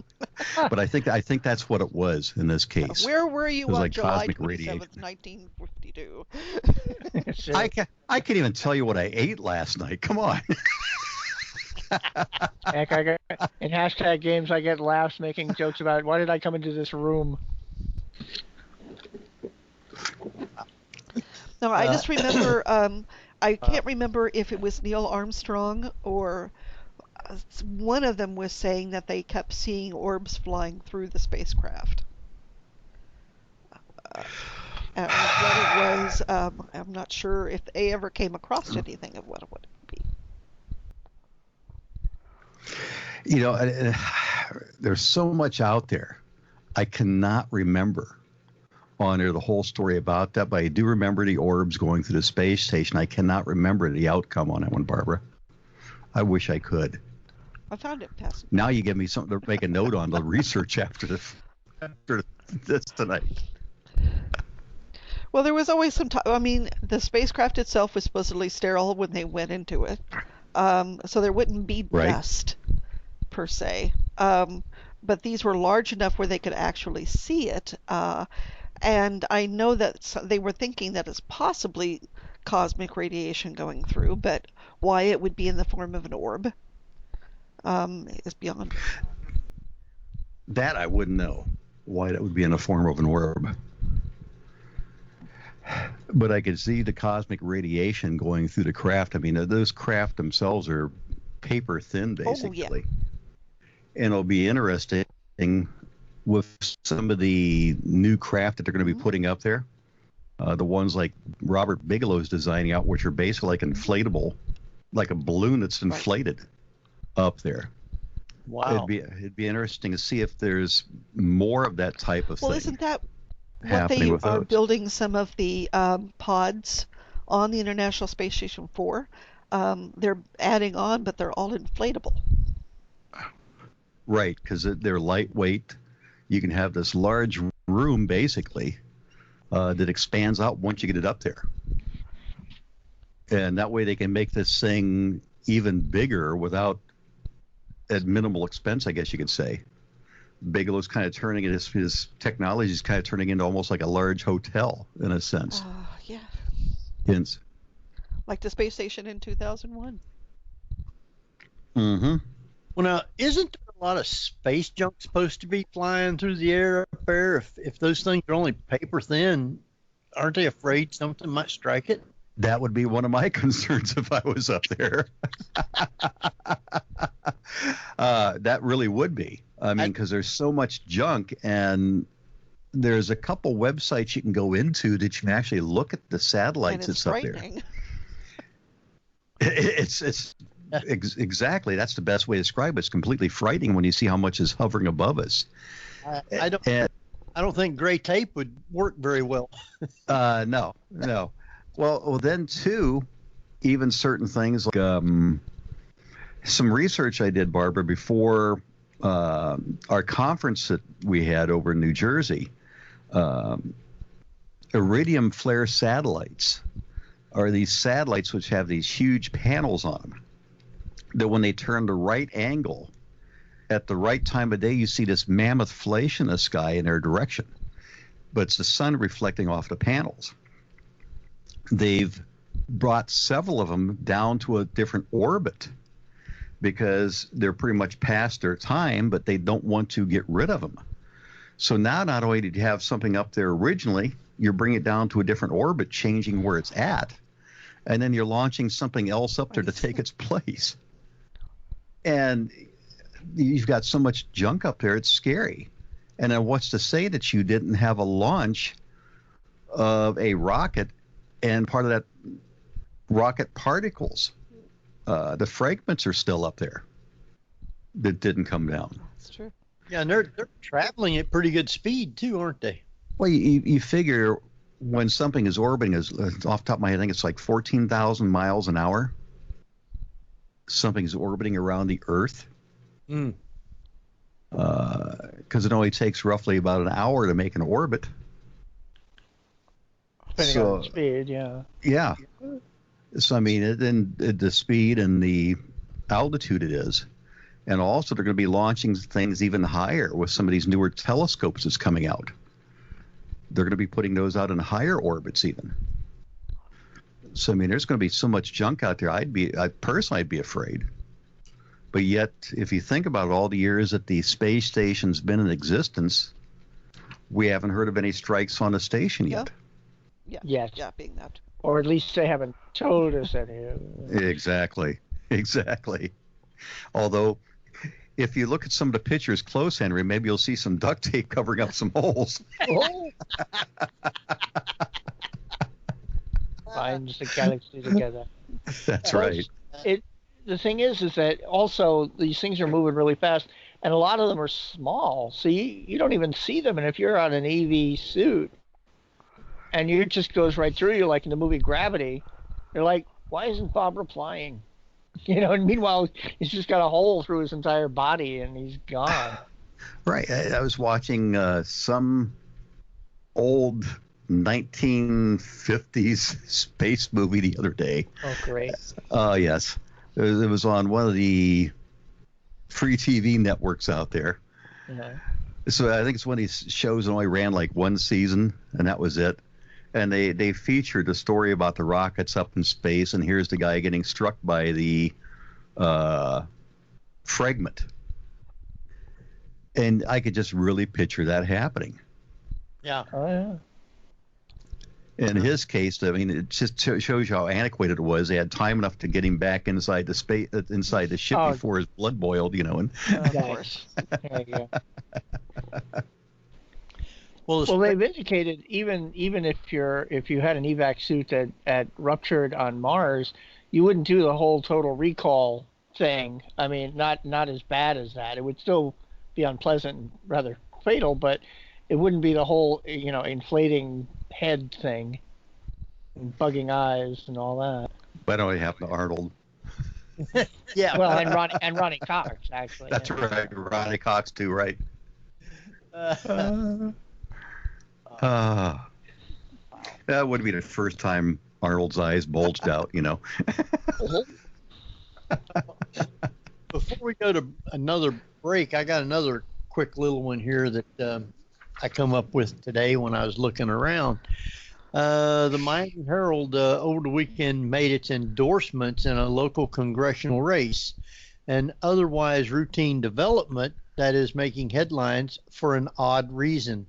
But I think that's what it was in this case. Where were you on like July 27th, 1952? I can't even tell you what I ate last night. Come on. Heck, in hashtag games, I get laughs making jokes about why did I come into this room. No, I just remember. I can't remember if it was Neil Armstrong or. One of them was saying that they kept seeing orbs flying through the spacecraft. And what it was, I'm not sure if they ever came across anything of what it would be. You know, there's so much out there. I cannot remember on there the whole story about that, but I do remember the orbs going through the space station. I cannot remember the outcome on that one, Barbara. I wish I could. I found it fascinating. Now you give me something to make a note on the research after this tonight. Well, there was always some time. I mean, the spacecraft itself was supposedly sterile when they went into it, so there wouldn't be dust per se. But these were large enough where they could actually see it, and I know that they were thinking that it's possibly cosmic radiation going through, but why it would be in the form of an orb is beyond. That I wouldn't know why that would be in the form of an orb. But I could see the cosmic radiation going through the craft. I mean, those craft themselves are paper thin, basically. Oh, yeah. And it'll be interesting with some of the new craft that they're going to be putting up there. The ones like Robert Bigelow's designing out, which are basically like inflatable, like a balloon that's inflated up there. Wow. It'd be interesting to see if there's more of that type of thing. Well, isn't that what they are building some of the pods on the International Space Station for? They're adding on, but they're all inflatable. Right, because they're lightweight. You can have this large room, basically, that expands out once you get it up there. And that way they can make this thing even bigger without at minimal expense, I guess you could say. Bigelow's kind of turning it, his technology is kind of turning into almost like a large hotel in a sense. Yeah. Hence. Like the space station in 2001. Mm-hmm. Well, now, isn't there a lot of space junk supposed to be flying through the air up there? If those things are only paper thin, aren't they afraid something might strike it? That would be one of my concerns if I was up there. That really would be. I mean, because there's so much junk, and there's a couple websites you can go into that you can actually look at the satellites that's up there. frightening. It's Exactly. That's the best way to describe it. It's completely frightening when you see how much is hovering above us. I don't think gray tape would work very well. No. Well, then too, even certain things like some research I did, Barbara, before our conference that we had over in New Jersey. Iridium flare satellites are these satellites which have these huge panels on them that when they turn the right angle at the right time of day, you see this mammoth flash in the sky in their direction. But it's the sun reflecting off the panels. They've brought several of them down to a different orbit because they're pretty much past their time, but they don't want to get rid of them. So now not only did you have something up there originally, you're bringing it down to a different orbit, changing where it's at, and then you're launching something else up there to take its place. And you've got so much junk up there, it's scary. And then what's to say that you didn't have a launch of a rocket and part of that rocket particles, the fragments are still up there that didn't come down. That's true. Yeah, and they're traveling at pretty good speed too, aren't they? Well, you figure when something is orbiting, off the top of my head, I think it's like 14,000 miles an hour. Something's orbiting around the Earth. Because it only takes roughly about an hour to make an orbit. Depending on the speed, yeah. Yeah. So, I mean, then the speed and the altitude it is. And also they're going to be launching things even higher with some of these newer telescopes that's coming out. They're going to be putting those out in higher orbits even. So, I mean, there's going to be so much junk out there. I'd be afraid. But yet, if you think about all the years that the space station's been in existence, we haven't heard of any strikes on the station yet. Yeah. Yes. Yeah, being that. Or at least they haven't told us any. Exactly. Although, if you look at some of the pictures close, Henry, maybe you'll see some duct tape covering up some holes. Oh. Binds the galaxy together. That's right. The thing is that also these things are moving really fast, and a lot of them are small, so you don't even see them. And if you're on an EV suit, and it just goes right through you, like in the movie Gravity, you're like, why isn't Bob replying? And meanwhile, he's just got a hole through his entire body, and he's gone. Right. I was watching some old 1950s space movie the other day. Oh, great. Yes. It was on one of the free TV networks out there. Yeah. So I think it's one of these shows that only ran like one season, and that was it. And they featured a story about the rockets up in space, and here's the guy getting struck by the fragment. And I could just really picture that happening. Yeah. Oh, yeah. In his case, I mean, it just shows you how antiquated it was. They had time enough to get him back inside the ship before his blood boiled, And Of course. There you go. Well, they've indicated even if you had an evac suit that ruptured on Mars, you wouldn't do the whole total recall thing. I mean, not as bad as that. It would still be unpleasant and rather fatal, but it wouldn't be the whole inflating head thing, and bugging eyes and all that. That only happened to Arnold. Yeah. Well, and Ronnie Cox actually. That's right, Ronnie Cox too, right? That would be the first time Arnold's eyes bulged out, Before we go to another break, I got another quick little one here that I come up with today when I was looking around. The Miami Herald over the weekend made its endorsements in a local congressional race, an otherwise routine development that is making headlines for an odd reason.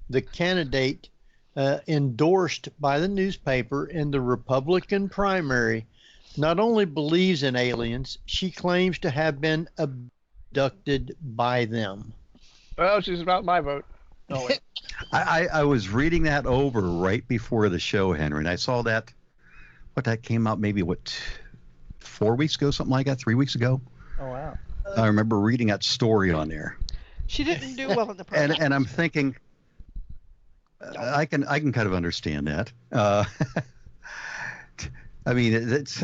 The candidate endorsed by the newspaper in the Republican primary not only believes in aliens, she claims to have been abducted by them. Well, she's about my vote. No way. I was reading that over right before the show, Henry, and I saw that came out maybe 4 weeks ago, something like that, 3 weeks ago. Oh, wow. I remember reading that story on there. She didn't do well in the program. And I'm thinking, I can kind of understand that. I mean, it's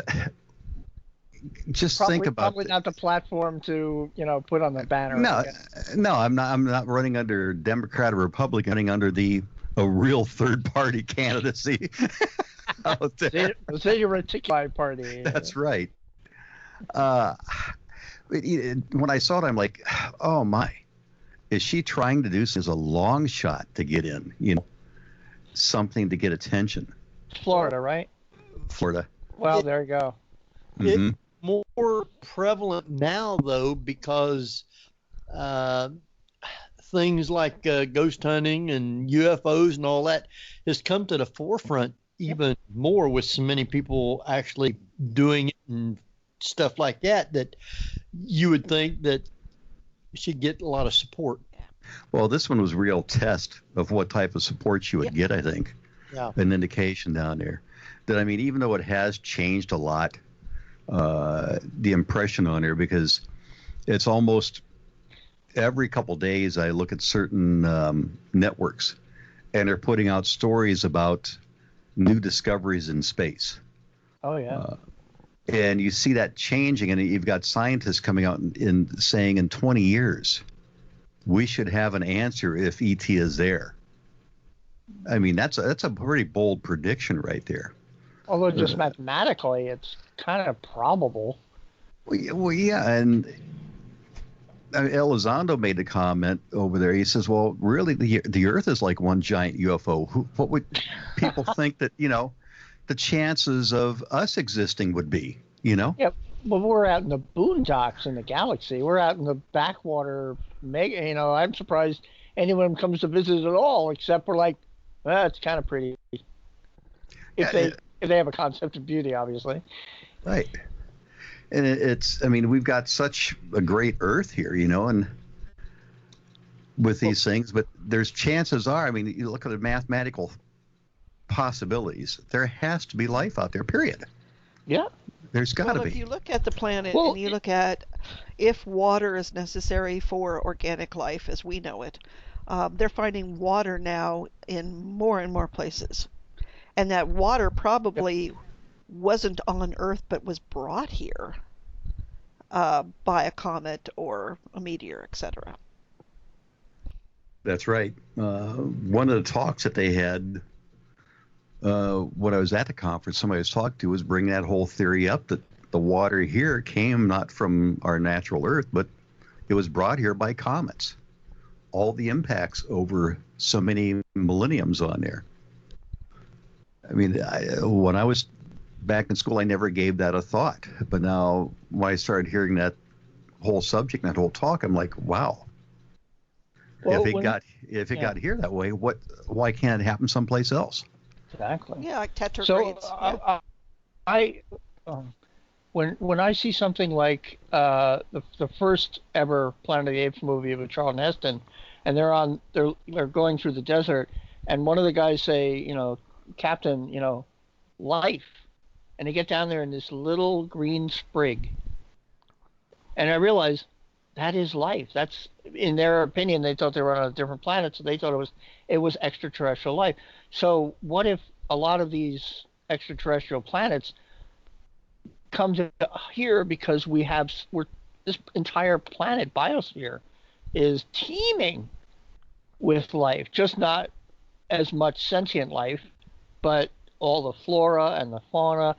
just think about probably not the platform to put on the banner. No, I'm not running under Democrat or Republican. I'm running under a real third party candidacy out there. The reticular party. That's right. When I saw it, I'm like, oh my, is she trying to do this as a long shot to get in? Something to get attention. Florida, right? Florida. Well, there you go. Mm-hmm. It's more prevalent now, though, because things like ghost hunting and UFOs and all that has come to the forefront even more, with so many people actually doing it and stuff like that, that you would think that she'd get a lot of support. Well, this one was a real test of what type of support you would get, I think. Yeah. An indication down there. That, I mean, even though it has changed a lot, the impression on there, because it's almost every couple days I look at certain networks, and they're putting out stories about new discoveries in space. Oh, yeah. And you see that changing, and you've got scientists coming out and saying in 20 years, we should have an answer if ET is there. I mean, that's a pretty bold prediction right there. Although just mathematically, it's kind of probable. Well, yeah, and Elizondo made a comment over there. He says, well, really, the Earth is like one giant UFO. What would people think that, the chances of us existing would be, Yeah, well, we're out in the boondocks in the galaxy. We're out in the backwater mega, I'm surprised anyone comes to visit at all, except we're like, well, it's kind of pretty. If they have a concept of beauty, obviously. Right. And I mean, we've got such a great Earth here, and with these things, but there's chances are, I mean, you look at the mathematical possibilities, there has to be life out there, period. Yeah. There's got to be. If you look at the planet and you look at if water is necessary for organic life as we know it, they're finding water now in more and more places. And that water probably wasn't on Earth but was brought here by a comet or a meteor, etc. That's right. One of the talks that they had when I was at the conference, somebody I was talking to was bringing that whole theory up that the water here came not from our natural Earth, but it was brought here by comets. All the impacts over so many millenniums on there. I mean, when I was back in school, I never gave that a thought. But now when I started hearing that whole subject, that whole talk, I'm like, wow. Well, if it got here that way, why can't it happen someplace else? Exactly. Yeah, like tetragrades. So when I see something like the first ever Planet of the Apes movie with Charlton Heston, and they're going through the desert, and one of the guys say, Captain, life, and they get down there in this little green sprig, and I realize that is life. That's, in their opinion, they thought they were on a different planet, so they thought it was extraterrestrial life. So what if a lot of these extraterrestrial planets come to here because this entire planet biosphere is teeming with life, just not as much sentient life, but all the flora and the fauna.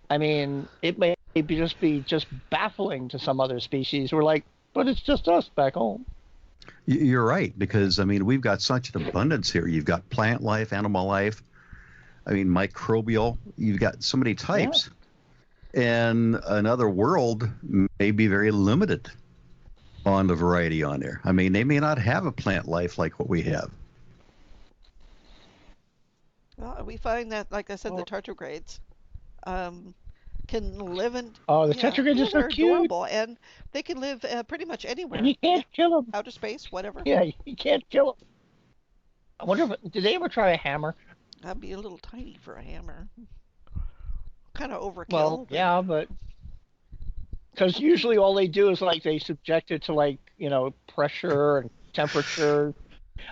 I mean, it may be just baffling to some other species. We're like, but it's just us back home. You're right, because, I mean, we've got such an abundance here. You've got plant life, animal life, I mean, microbial. You've got so many types. Yeah. And another world may be very limited on the variety on there. I mean, they may not have a plant life like what we have. Well, we find that, like I said, the tardigrades can live in. Oh, the tetragrades are so cute. Adorable, and they can live pretty much anywhere. And you can't kill them. Outer space, whatever. Yeah, you can't kill them. I wonder did they ever try a hammer? That'd be a little tiny for a hammer. Kind of overkill. Well, yeah, but Because usually all they do is like they subject it to like, pressure and temperature.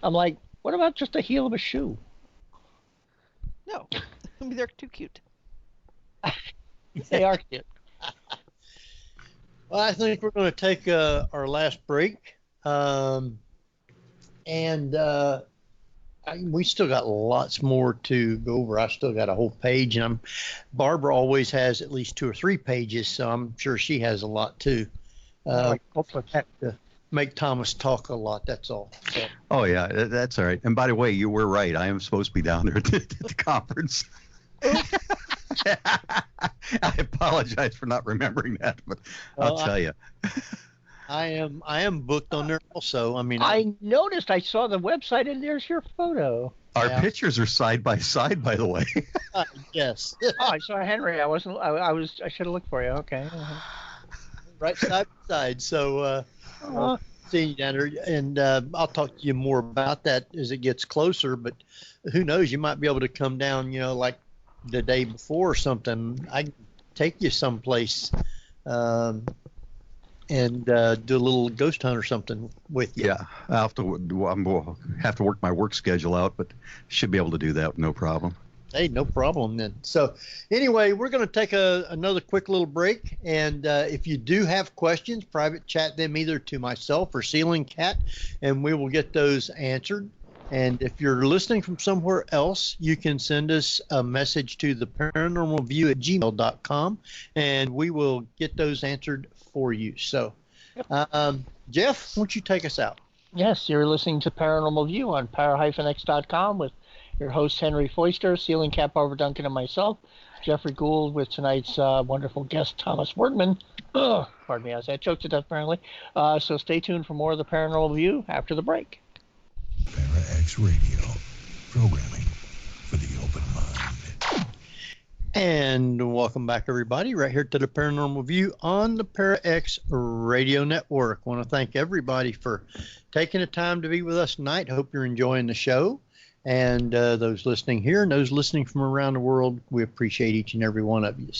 I'm like, what about just the heel of a shoe? No, I mean, they're too cute. They are cute. Well, I think we're going to take our last break. We still got lots more to go over. I still got a whole page, and Barbara always has at least 2 or 3 pages, so I'm sure she has a lot too. Have to make Thomas talk a lot. That's all. So. Oh yeah, that's all right. And by the way, you were right. I am supposed to be down there at the conference. I apologize for not remembering that, but I'll tell you. I am booked on there also. I mean, I noticed. I saw the website, and there's your photo. Our pictures are side by side, by the way. Yes. Oh, I saw Henry. I should have looked for you. Okay. Right side by side. So, see you down there, and I'll talk to you more about that as it gets closer. But who knows? You might be able to come down. Like the day before or something. I can take you someplace. And do a little ghost hunt or something with you. Yeah, I'll have to work my work schedule out, but should be able to do that, no problem. Hey, no problem then. So anyway, we're going to take another quick little break, and if you do have questions, private chat them either to myself or Ceiling Cat, and we will get those answered. And if you're listening from somewhere else, you can send us a message to the paranormalview@gmail.com, and we will get those answered for you. So, Jeff, why don't you take us out? Yes, you're listening to Paranormal View on para-x.com with your host Henry Foister, Ceiling Cat Barbara Duncan, and myself, Jeffrey Gould, with tonight's wonderful guest, Thomas Wertman. Pardon me, I was choked to death apparently. So stay tuned for more of the Paranormal View after the break. Para-X Radio, programming for the open mind. And welcome back, everybody, right here to the Paranormal View on the Para-X Radio Network. I want to thank everybody for taking the time to be with us tonight. Hope you're enjoying the show. And those listening here and those listening from around the world, we appreciate each and every one of you.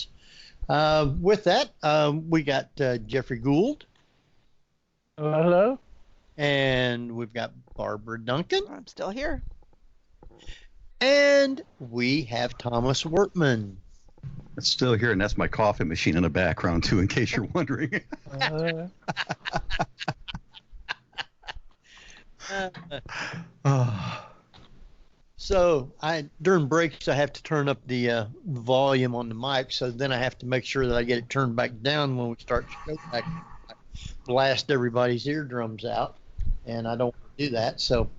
With that, we got Jeffrey Gould. Hello. And we've got Barbara Duncan. I'm still here. And we have Thomas Wertman. It's still here, and that's my coffee machine in the background, too, in case you're wondering. So during breaks, I have to turn up the volume on the mic, so then I have to make sure that I get it turned back down when we start the show back. I blast everybody's eardrums out, and I don't want to do that. So,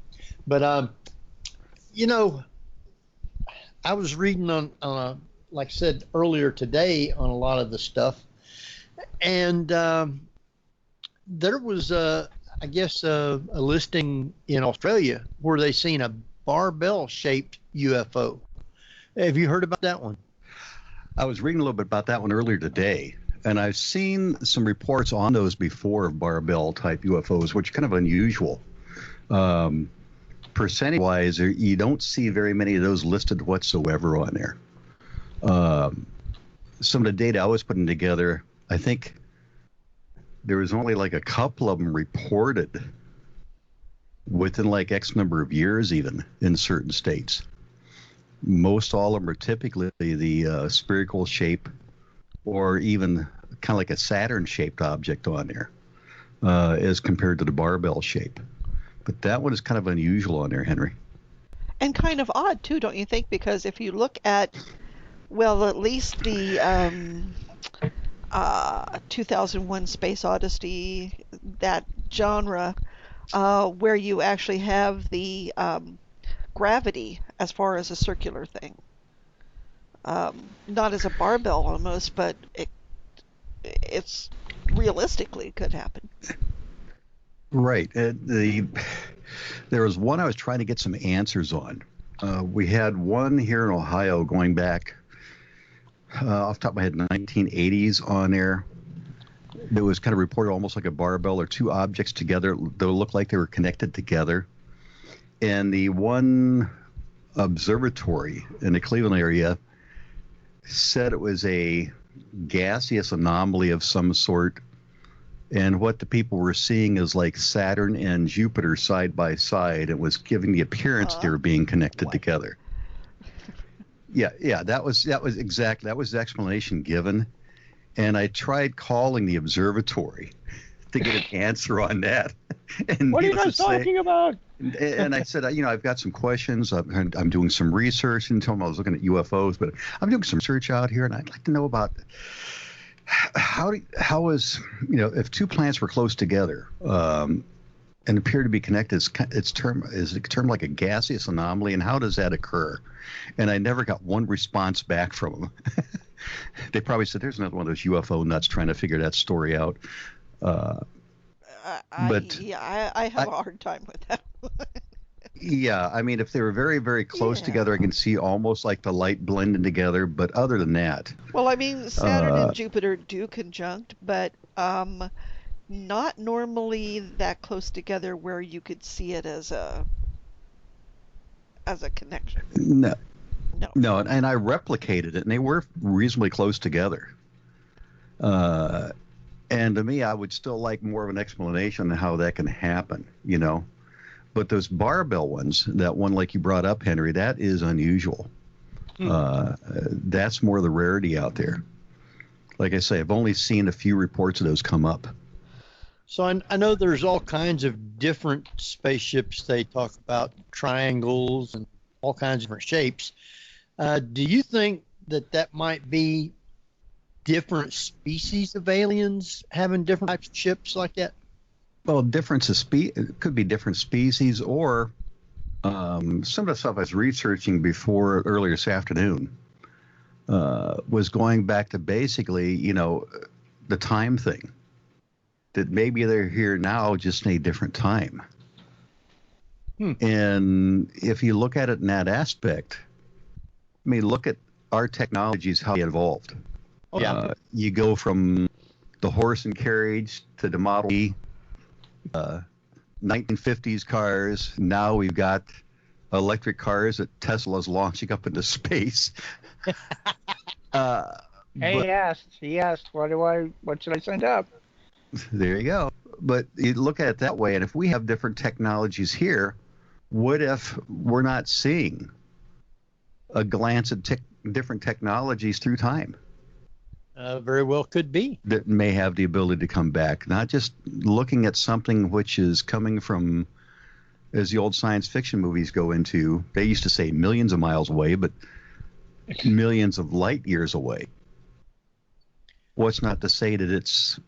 but I was reading on like I said earlier today, on a lot of the stuff, and there was I guess a listing in Australia where they seen a barbell-shaped UFO. Have you heard about that one? I was reading a little bit about that one earlier today, and I've seen some reports on those before of barbell-type UFOs, which are kind of unusual. Percentage-wise, you don't see very many of those listed whatsoever on there. Some of the data I was putting together, I think there was only like a couple of them reported within like X number of years, even in certain states. Most all of them are typically the spherical shape, or even kind of like a Saturn-shaped object on there, as compared to the barbell shape. But that one is kind of unusual on there, Henry. And kind of odd, too, don't you think? Because if you look at, well, at least the 2001 Space Odyssey, that genre, where you actually have the gravity as far as a circular thing. Not as a barbell almost, but it's realistically could happen. Right. There was one I was trying to get some answers on. We had one here in Ohio going back, off the top of my head, in the 1980s on there. That was kind of reported almost like a barbell or two objects together. They looked like they were connected together. And the one observatory in the Cleveland area said it was a gaseous anomaly of some sort. And what the people were seeing is like Saturn and Jupiter side by side. It was giving the appearance they were being connected together. Yeah, that was the explanation given. And I tried calling the observatory to get an answer on that. And what are you guys talking about? And I said, I've got some questions. I'm doing some research. And told them I was looking at UFOs, but I'm doing some research out here, and I'd like to know about how is, if two planets were close together and appear to be connected, is it termed like a gaseous anomaly, and how does that occur? And I never got one response back from them. They probably said, there's another one of those UFO nuts trying to figure that story out. I have a hard time with that. Yeah, I mean, if they were very, very close together, I can see almost like the light blending together. But other than that, well, I mean, Saturn and Jupiter do conjunct, but not normally that close together where you could see it as a connection. No, and I replicated it, and they were reasonably close together. And to me, I would still like more of an explanation on how that can happen, But those barbell ones, that one like you brought up, Henry, that is unusual. That's more the rarity out there. Like I say, I've only seen a few reports of those come up. So I know there's all kinds of different spaceships. They talk about triangles and all kinds of different shapes. Do you think that might be different species of aliens having different types of ships like that? Well, it could be different species, or some of the stuff I was researching earlier this afternoon was going back to basically, the time thing. That maybe they're here now just in a different time. And if you look at it in that aspect, I mean, look at our technologies, how they evolved. You go from the horse and carriage to the Model E, 1950s cars. Now we've got electric cars that Tesla's launching up into space. He asked, what should I send up? There you go. But you look at it that way, and if we have different technologies here, what if we're not seeing a glance at different technologies through time? Very well could be. That may have the ability to come back, not just looking at something which is coming from, as the old science fiction movies go into, they used to say millions of miles away, but millions of light years away. What's not to say that it's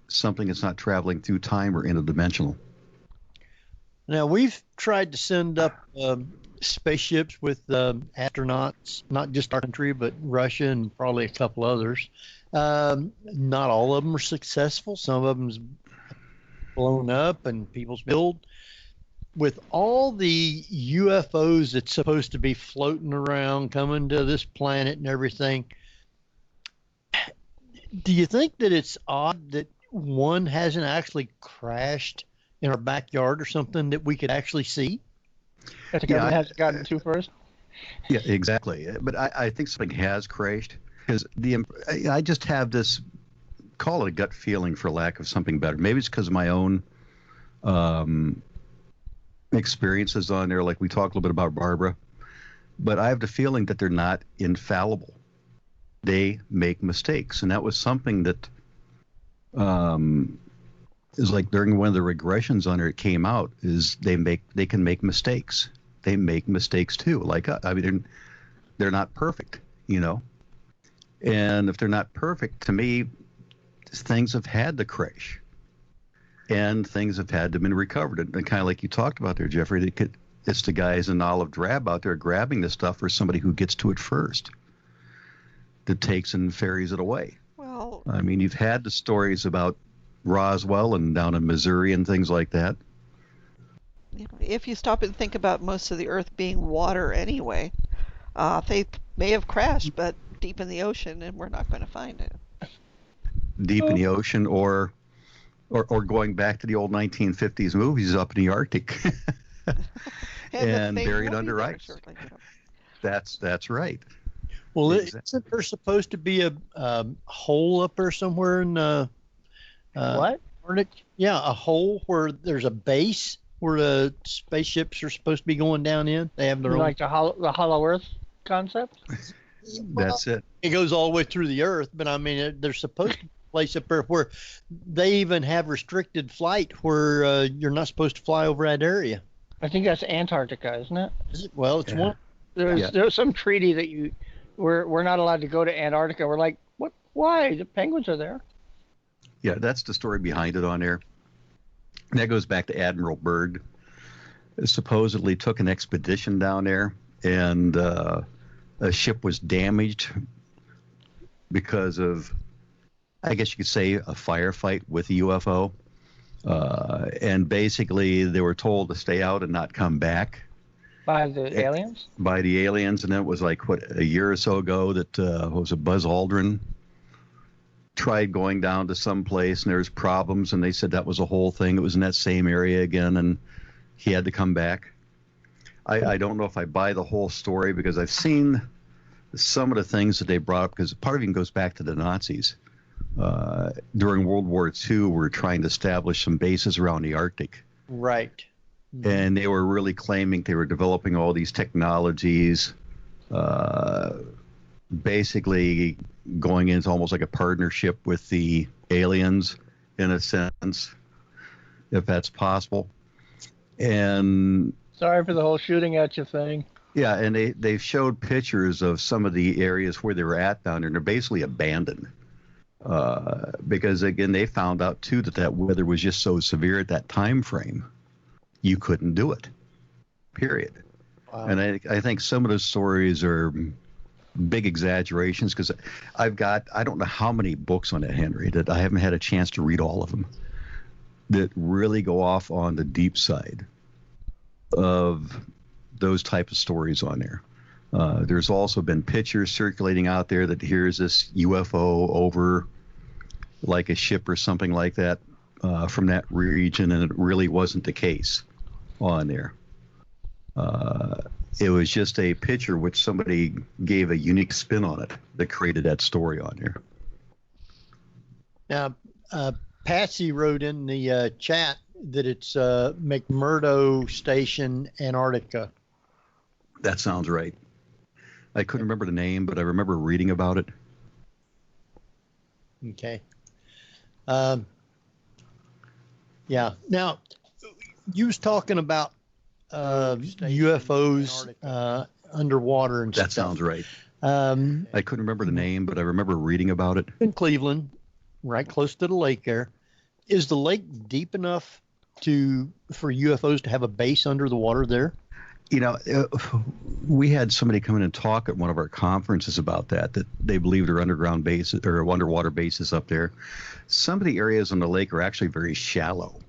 something that's not traveling through time or interdimensional? Now, we've tried to send up spaceships with astronauts, not just our country, but Russia and probably a couple others. Not all of them are successful. Some of them's blown up and people's build. With all the UFOs that's supposed to be floating around, coming to this planet and everything, do you think that it's odd that one hasn't actually crashed in our backyard or something that we could actually see? That the government hasn't gotten to first? Yeah, exactly. But I think something has crashed, because I just have this, call it a gut feeling for lack of something better. Maybe it's because of my own experiences on there, like we talked a little bit about Barbara. But I have the feeling that they're not infallible. They make mistakes. And that was something that is like during one of the regressions on there, it came out, is they can make mistakes. They make mistakes too. Like, I mean, they're not perfect, And if they're not perfect, to me, things have had to crash, and things have had to been recovered. And kind of like you talked about there, Jeffrey, it's the guys in olive drab out there grabbing the stuff, or somebody who gets to it first that takes and ferries it away. Well, I mean, you've had the stories about Roswell and down in Missouri and things like that. if you stop and think about most of the Earth being water anyway, they may have crashed, but deep in the ocean, and we're not going to find it. Deep in the ocean, or going back to the old 1950s movies up in the Arctic, and buried under ice. That's right. Well, Exactly. isn't there supposed to be a hole up there somewhere in What? Arctic? Yeah, a hole where there's a base where the spaceships are supposed to be going down in. They have their You own. like the hollow Earth concept? That's it. It goes all the way through the Earth, but I mean, there's supposed to be a place up there where they even have restricted flight where you're not supposed to fly over that area. I think that's Antarctica, isn't it? Is it? Well, it's Yeah. one. There's some treaty that we're not allowed to go to Antarctica. We're like, what? Why? The penguins are there. Yeah, that's the story behind it on there. And that goes back to Admiral Byrd. Supposedly took an expedition down there, and a ship was damaged because of, I guess you could say, a firefight with a UFO. And basically, they were told to stay out and not come back By the aliens? by the aliens. And then it was like, what, a year or so ago that, what was it, Buzz Aldrin tried going down to some place, and there was problems, and they said that was a whole thing. It was in that same area again, and he had to come back. I don't know if I buy the whole story, because I've seen some of the things that they brought up, because part of it goes back to the Nazis. During World War II, we were trying to establish some bases around the Arctic. Right. And they were really claiming they were developing all these technologies, basically going into almost like a partnership with the aliens, in a sense, if that's possible. And Sorry for the whole shooting at you thing. yeah, and they showed pictures of some of the areas where they were at down there, and they're basically abandoned. Because, again, they found out, too, that weather was just so severe at that time frame, you couldn't do it, period. Wow. And I think some of those stories are big exaggerations, because I don't know how many books on it, Henry, that I haven't had a chance to read all of them, that really go off on the deep side of those type of stories on there. There's also been pictures circulating out there that here's this UFO over like a ship or something like that from that region, and it really wasn't the case on there. It was just a picture which somebody gave a unique spin on it that created that story on there. Now, Patsy wrote in the chat that it's McMurdo Station, Antarctica. That sounds right. I couldn't remember the name, but I remember reading about it. Okay. Yeah. Now, you was talking about UFOs underwater and That stuff. sounds right. I I couldn't remember the name, but I remember reading about it. in Cleveland, right close to the lake there. Is the lake deep enough for UFOs to have a base under the water there? You know, we had somebody come in and talk at one of our conferences about that they believe there are underground bases or underwater bases up there. Some of the areas on the lake are actually very shallow.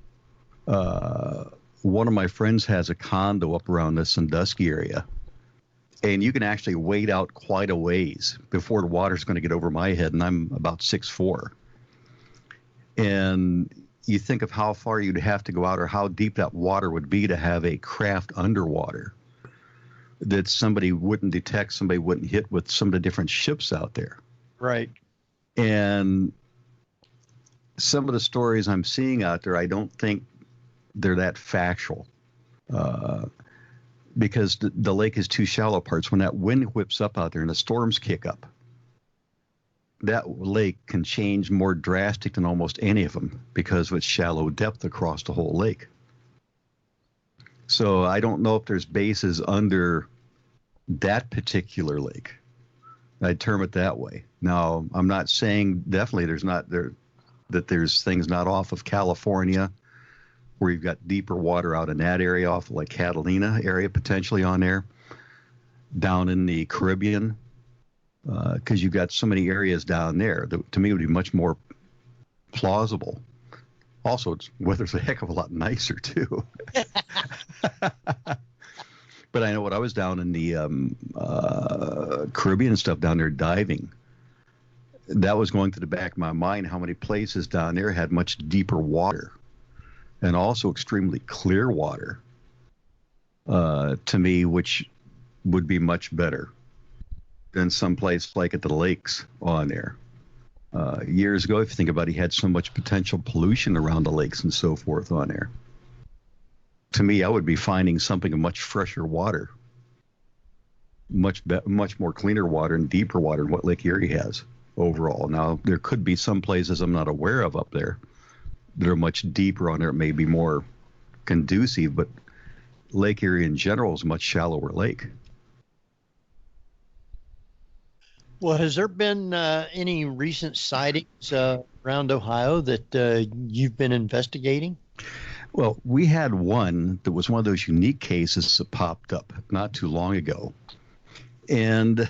One of my friends has a condo up around the Sandusky area, and you can actually wade out quite a ways before the water's going to get over my head, and I'm about 6'4". And you think of how far you'd have to go out or how deep that water would be to have a craft underwater that somebody wouldn't detect, somebody wouldn't hit with some of the different ships out there. Right. And some of the stories I'm seeing out there, I don't think they're that factual, because the lake is too shallow parts. When that wind whips up out there and the storms kick up, that lake can change more drastic than almost any of them because of its shallow depth across the whole lake. So I don't know if there's bases under that particular lake. I'd term it that way. Now, I'm not saying definitely that there's things not off of California where you've got deeper water out in that area, off like Catalina area potentially on there, down in the Caribbean, because you've got so many areas down there that to me would be much more plausible. Also, it's weather's a heck of a lot nicer too. But I know when I was down in the Caribbean and stuff down there diving, that was going to the back of my mind how many places down there had much deeper water and also extremely clear water, to me, which would be much better. than someplace like at the lakes on there. Years ago, if you think about it, he had so much potential pollution around the lakes and so forth on there. To me, I would be finding something of much fresher water, much more cleaner water and deeper water than what Lake Erie has overall. Now, there could be some places I'm not aware of up there that are much deeper on there. It may be more conducive, but Lake Erie in general is a much shallower lake. Well, has there been any recent sightings around Ohio that you've been investigating? Well, we had one that was one of those unique cases that popped up not too long ago. And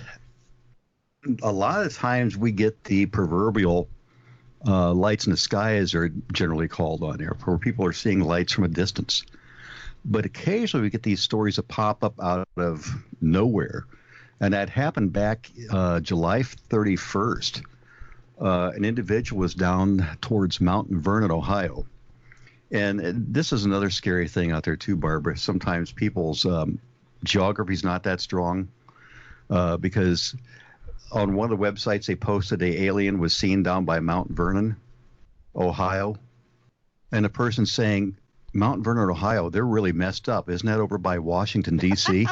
a lot of times we get the proverbial lights in the sky, as they're generally called on there, where people are seeing lights from a distance. But occasionally we get these stories that pop up out of nowhere. And that happened back July 31st. An individual was down towards Mount Vernon, Ohio. And this is another scary thing out there too, Barbara. Sometimes people's geography is not that strong because on one of the websites they posted an alien was seen down by Mount Vernon, Ohio. And a person saying, Mount Vernon, Ohio, they're really messed up. Isn't that over by Washington, D.C.?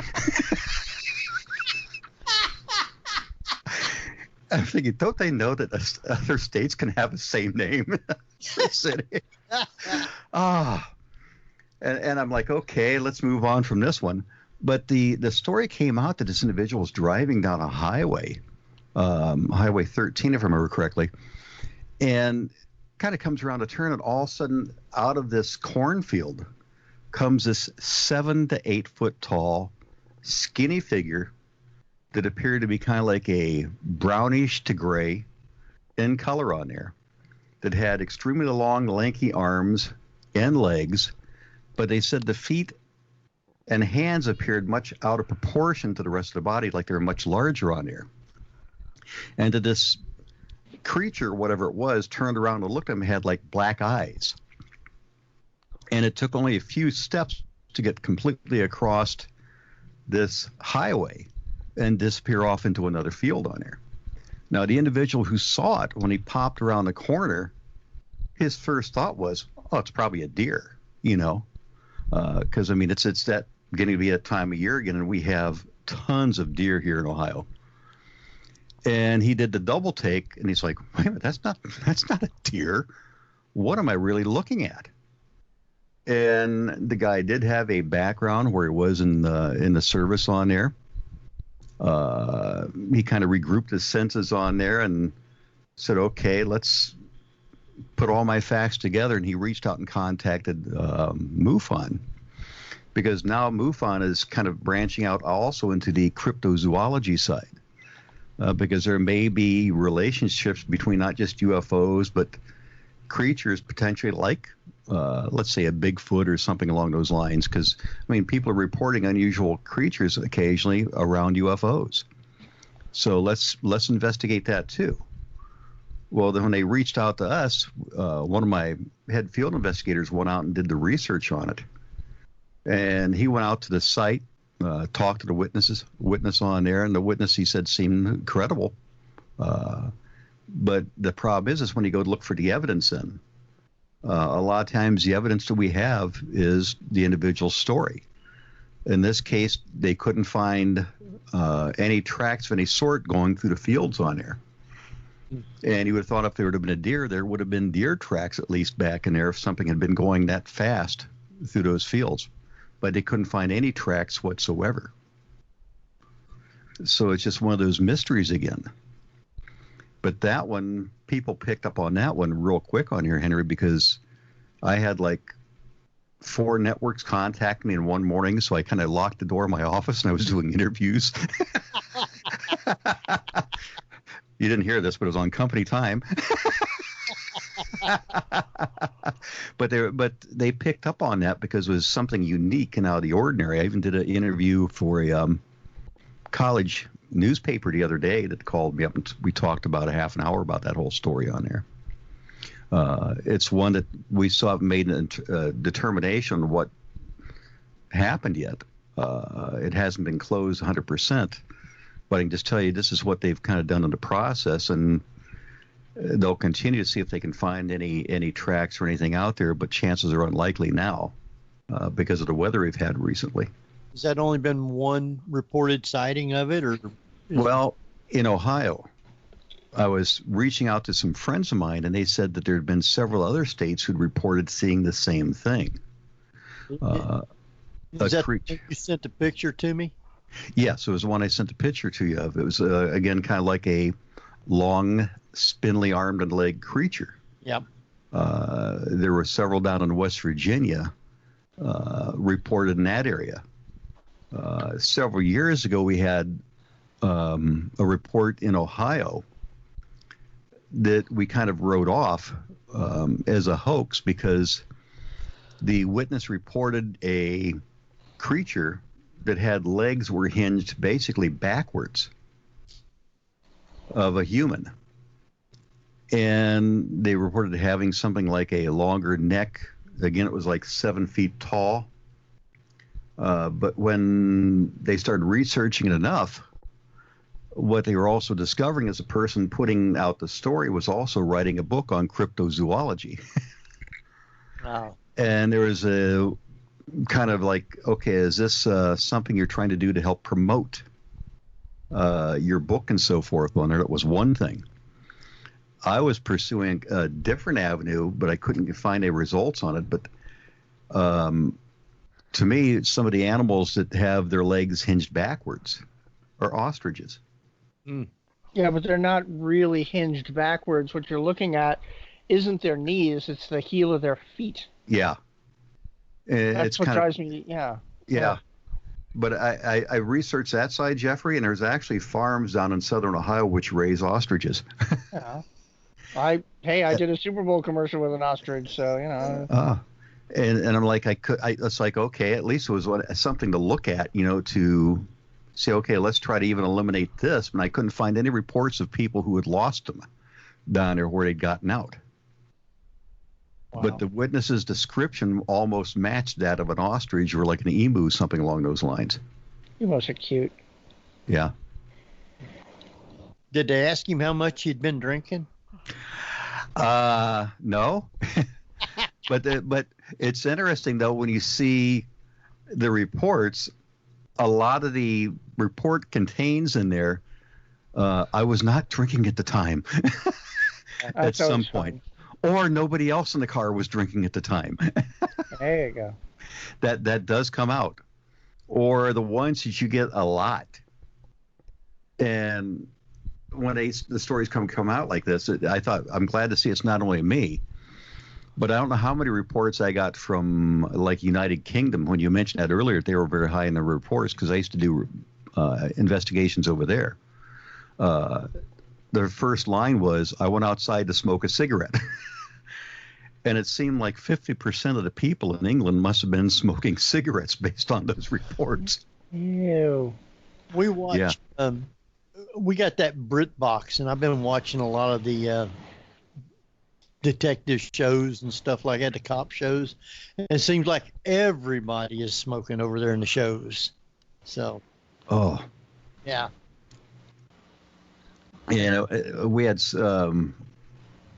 I'm thinking, don't they know that other states can have the same name? City. And I'm like, okay, let's move on from this one. But the story came out that this individual was driving down a highway, Highway 13, if I remember correctly, and kind of comes around a turn, and all of a sudden, out of this cornfield comes this 7 to 8 foot tall, skinny figure that appeared to be kind of like a brownish to gray in color on there, that had extremely long, lanky arms and legs, but they said the feet and hands appeared much out of proportion to the rest of the body, like they were much larger on there. And that this creature, whatever it was, turned around and looked at him and had like black eyes. And it took only a few steps to get completely across this highway and disappear off into another field on there. Now, the individual who saw it, when he popped around the corner, his first thought was, oh, it's probably a deer, you know, because, I mean, it's that getting to be that time of year again, and we have tons of deer here in Ohio. And he did the double take, and he's like, wait a minute, that's not a deer. What am I really looking at? And the guy did have a background where he was in the service on there. He kind of regrouped his senses on there and said, okay, let's put all my facts together. And he reached out and contacted MUFON, because now MUFON is kind of branching out also into the cryptozoology side, because there may be relationships between not just UFOs, but creatures potentially like, let's say, a Bigfoot or something along those lines. Because, I mean, people are reporting unusual creatures occasionally around UFOs. So let's investigate that too. Well, then when they reached out to us, one of my head field investigators went out and did the research on it. And he went out to the site, talked to the witness on there, and the witness, he said, seemed credible. But the problem is when you go to look for the evidence in, a lot of times the evidence that we have is the individual's story. In this case, they couldn't find any tracks of any sort going through the fields on there. And you would have thought if there would have been a deer, there would have been deer tracks at least back in there if something had been going that fast through those fields. But they couldn't find any tracks whatsoever. So it's just one of those mysteries again. But that one, people picked up on that one real quick on here, Henry, because I had like 4 networks contact me in one morning, so I kind of locked the door of my office and I was doing interviews. You didn't hear this, but it was on company time. But they picked up on that because it was something unique and out of the ordinary. I even did an interview for a college newspaper the other day that called me up, and we talked about a half an hour about that whole story on there. It's one that we still haven't made a determination on what happened yet. It hasn't been closed 100%, But I can just tell you this is what they've kind of done in the process, and they'll continue to see if they can find any tracks or anything out there, but chances are unlikely now because of the weather we've had recently. Has that only been one reported sighting of it, or? Well, in Ohio, I was reaching out to some friends of mine, and they said that there had been several other states who'd reported seeing the same thing. Is that the thing you sent a picture to me? Yes, it was the one I sent a picture to you of. It was, again, kind of like a long, spindly armed and legged creature. Yep. There were several down in West Virginia reported in that area. Several years ago, we had a report in Ohio that we kind of wrote off as a hoax because the witness reported a creature that had legs were hinged basically backwards of a human. And they reported having something like a longer neck. Again, it was like 7 feet tall. But when they started researching it enough, what they were also discovering is the person putting out the story was also writing a book on cryptozoology. Wow. And there was a kind of like, okay, is this something you're trying to do to help promote your book and so forth? Well, that was one thing. I was pursuing a different avenue, but I couldn't find any results on it. But to me, some of the animals that have their legs hinged backwards are ostriches. Mm. Yeah, but they're not really hinged backwards. What you're looking at isn't their knees, it's the heel of their feet. Yeah. That's it's what kind drives me, yeah. Yeah. But I researched that side, Jeffrey, and there's actually farms down in southern Ohio which raise ostriches. Yeah. I did a Super Bowl commercial with an ostrich, so, you know. And I'm like, it's like, okay, at least it was something to look at, you know, to say, okay, let's try to even eliminate this. And I couldn't find any reports of people who had lost them down there where they'd gotten out. Wow. But the witness's description almost matched that of an ostrich or like an emu, something along those lines. Emus are cute. Yeah. Did they ask him how much he'd been drinking? No. But it's interesting, though, when you see the reports, a lot of the report contains in there, I was not drinking at the time at some point. Or nobody else in the car was drinking at the time. There you go. That does come out. Or the ones that you get a lot. And when the stories come out like this, I thought, I'm glad to see it's not only me. But I don't know how many reports I got from, like, United Kingdom. When you mentioned that earlier, they were very high in the reports because I used to do investigations over there. The first line was, I went outside to smoke a cigarette. And it seemed like 50% of the people in England must have been smoking cigarettes based on those reports. Ew. We watched, we got that Brit box, and I've been watching a lot of the detective shows and stuff like that, the cop shows. And it seems like everybody is smoking over there in the shows. So. Oh. Yeah. You know, we had,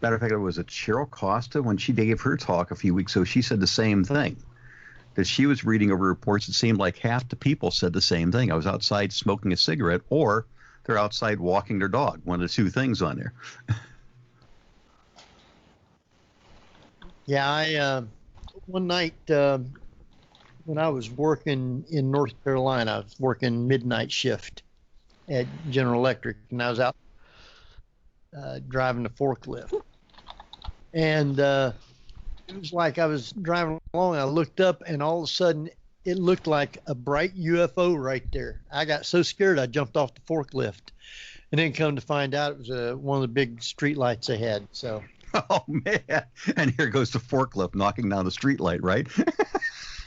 matter of fact, it was at Cheryl Costa when she gave her talk a few weeks ago. She said the same thing, that she was reading over reports. It seemed like half the people said the same thing. I was outside smoking a cigarette, or they're outside walking their dog. One of the two things on there. Yeah, I one night when I was working in North Carolina, I was working midnight shift at General Electric, and I was out driving the forklift. And it was like I was driving along, I looked up, and all of a sudden it looked like a bright UFO right there. I got so scared I jumped off the forklift, and then come to find out it was one of the big street lights they had. So. Oh, man. And here goes the forklift knocking down the street light, right?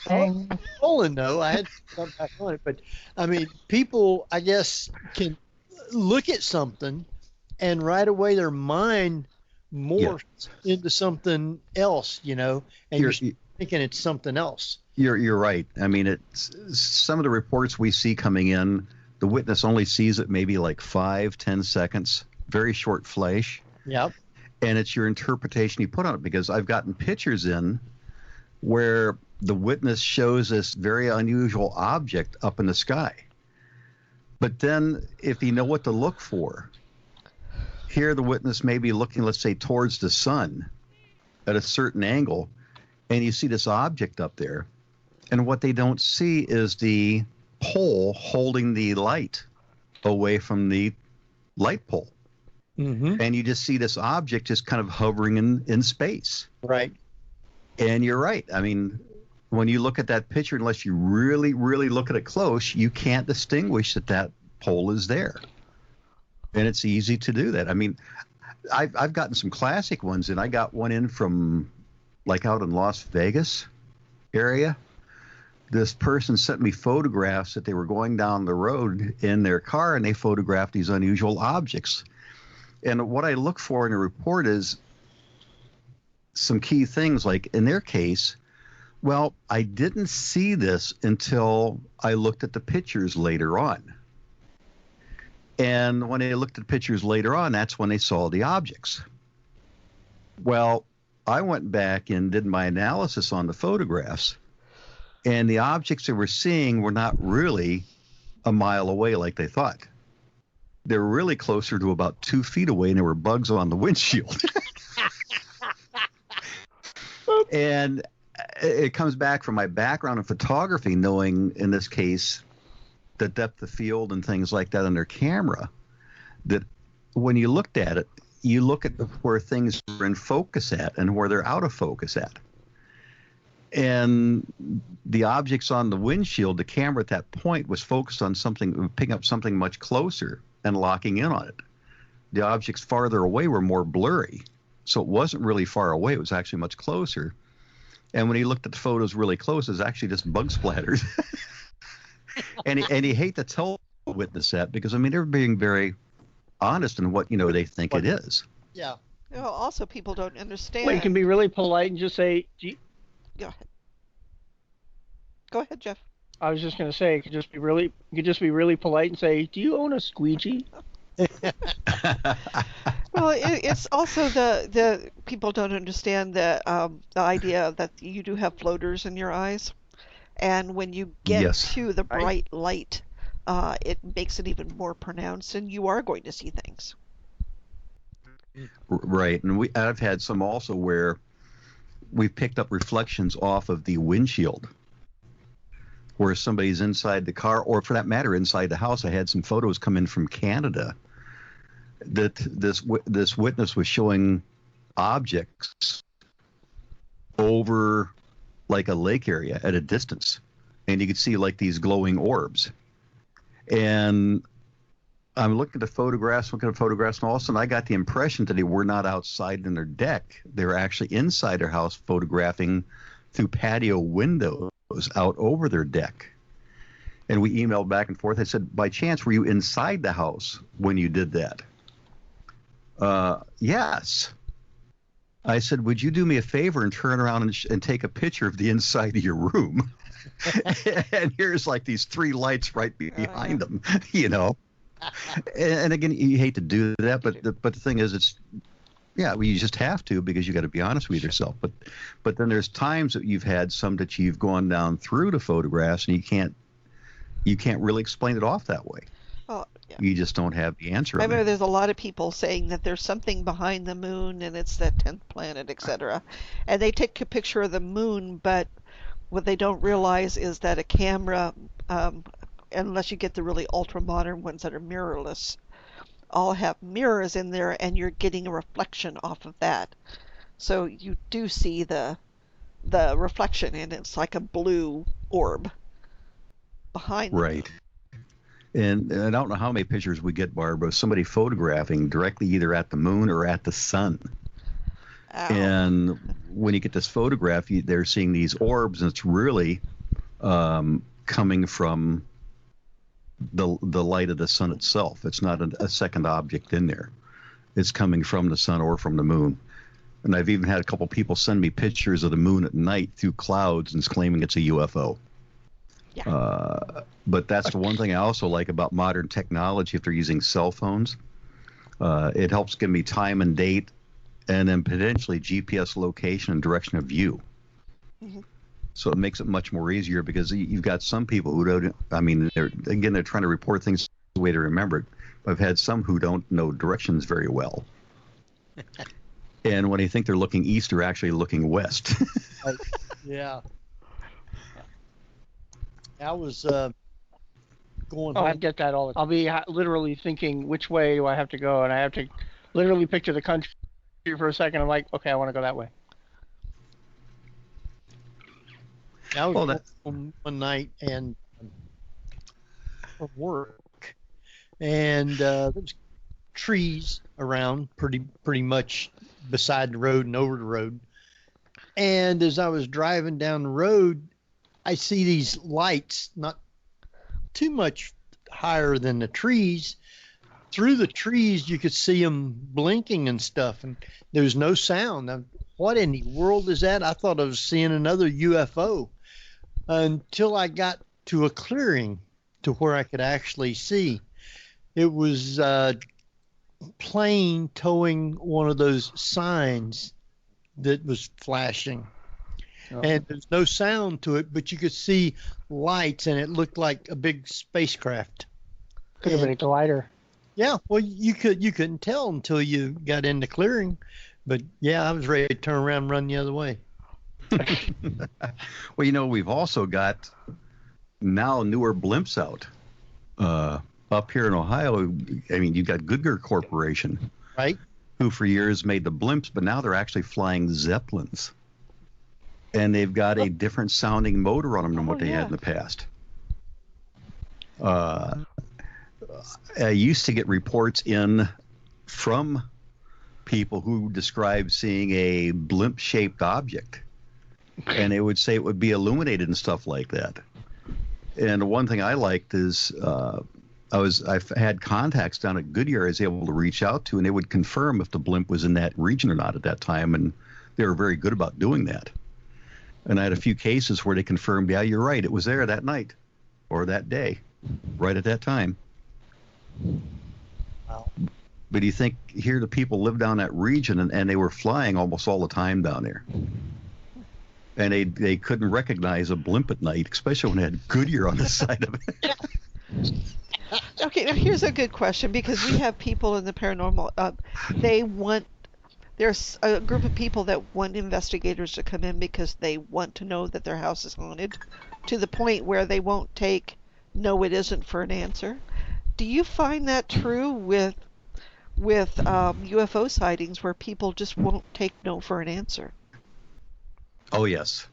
Stolen, though. I had to come back on it. But, I mean, people, I guess, can look at something and right away their mind morphs into something else, you know, and you're thinking it's something else. You're right. I mean, it's some of the reports we see coming in the witness only sees it maybe like 5-10 seconds, very short flash. Yep. And it's your interpretation you put on it, because I've gotten pictures in where the witness shows this very unusual object up in the sky. But then if you know what to look for, here the witness may be looking, let's say, towards the sun at a certain angle, and you see this object up there, and what they don't see is the pole holding the light away from the light pole. Mm-hmm. And you just see this object just kind of hovering in space. Right. And you're right. I mean, when you look at that picture, unless you really, really look at it close, you can't distinguish that pole is there. And it's easy to do that. I mean, I've gotten some classic ones, and I got one in from like out in Las Vegas area. This person sent me photographs that they were going down the road in their car, and they photographed these unusual objects. And what I look for in a report is some key things, like in their case, well, I didn't see this until I looked at the pictures later on. And when they looked at the pictures later on, that's when they saw the objects. Well, I went back and did my analysis on the photographs, and the objects they were seeing were not really a mile away like they thought. They were really closer to about 2 feet away, and there were bugs on the windshield. And it comes back from my background in photography, knowing in this case the depth of field and things like that on their camera, that when you looked at it, you look at where things are in focus at and where they're out of focus at. And the objects on the windshield, the camera at that point was focused on something, picking up something much closer and locking in on it. The objects farther away were more blurry. So it wasn't really far away. It was actually much closer. And when he looked at the photos really close, it was actually just bug splatters. and you hate to tell the witness that, because, I mean, they're being very honest in what, they think it is. Yeah. Also, people don't understand. Well, you can be really polite and just say, Go ahead. Go ahead, Jeff. I was just going to say, you could just be really polite and say, do you own a squeegee? Well, it's also the people don't understand the idea that you do have floaters in your eyes, and when you get to the bright light, it makes it even more pronounced, and you are going to see things. Right, and I've had some also where we picked up reflections off of the windshield, where somebody's inside the car, or for that matter, inside the house. I had some photos come in from Canada that this witness was showing objects over like a lake area at a distance, and you could see like these glowing orbs. And I'm looking at photographs, and all of a sudden I got the impression that they were not outside in their deck. They were actually inside their house photographing through patio windows out over their deck. And we emailed back and forth. I said, by chance, were you inside the house when you did that? Yes. I said, would you do me a favor and turn around and take a picture of the inside of your room? And here's like these 3 lights right behind them, And again, you hate to do that, but the thing is, you just have to, because you got to be honest with yourself. But then there's times that you've had some that you've gone down through the photographs, and you can't really explain it off that way. Oh, yeah. You just don't have the answer. I remember there's a lot of people saying that there's something behind the moon and it's the 10th planet, etc. And they take a picture of the moon, but what they don't realize is that a camera, unless you get the really ultra modern ones that are mirrorless, all have mirrors in there, and you're getting a reflection off of that. So you do see the reflection, and it's like a blue orb behind them. Right. And I don't know how many pictures we get, Barbara, somebody photographing directly either at the moon or at the sun. Ow. And when you get this photograph, they're seeing these orbs, and it's really coming from the light of the sun itself. It's not a second object in there. It's coming from the sun or from the moon. And I've even had a couple people send me pictures of the moon at night through clouds and claiming it's a UFO. Yeah. But that's the one thing I also like about modern technology. If they're using cell phones, it helps give me time and date, and then potentially GPS location and direction of view. Mm-hmm. So it makes it much more easier, because you've got some people who don't. I mean, they're trying to report things the way to remember it. I've had some who don't know directions very well. And when they think they're looking east, they're actually looking west. Yeah. I was going Oh, I home. get that all the time. I'll be literally thinking, which way do I have to go? And I have to literally picture the country for a second. I'm like, okay, I want to go that way. I was going home one night and from work, and there was trees around pretty much beside the road and over the road. And as I was driving down the road, I see these lights not too much higher than the trees. Through the trees, you could see them blinking and stuff, and there was no sound. Now, what in the world is that? I thought I was seeing another UFO until I got to a clearing to where I could actually see. It was a plane towing one of those signs that was flashing. Oh. And there's no sound to it, but you could see lights, and it looked like a big spacecraft. Could have been a glider. Yeah, well, you couldn't tell until you got in the clearing, but yeah, I was ready to turn around and run the other way. Well, we've also got now newer blimps out up here in Ohio. I mean, you've got Goodyear Corporation, right? Who for years made the blimps, but now they're actually flying Zeppelins. And they've got a different sounding motor on them than what they had in the past. I used to get reports in from people who described seeing a blimp-shaped object, and they would say it would be illuminated and stuff like that. And one thing I liked is I've had contacts down at Goodyear I was able to reach out to, and they would confirm if the blimp was in that region or not at that time, and they were very good about doing that. And I had a few cases where they confirmed, yeah, you're right, it was there that night or that day, right at that time. Wow. But you think here the people live down that region, and they were flying almost all the time down there. And they couldn't recognize a blimp at night, especially when it had Goodyear on the side of it. Okay, now here's a good question, because we have people in the paranormal. There's a group of people that want investigators to come in because they want to know that their house is haunted, to the point where they won't take "no, it isn't" for an answer. Do you find that true with UFO sightings, where people just won't take no for an answer? Oh yes,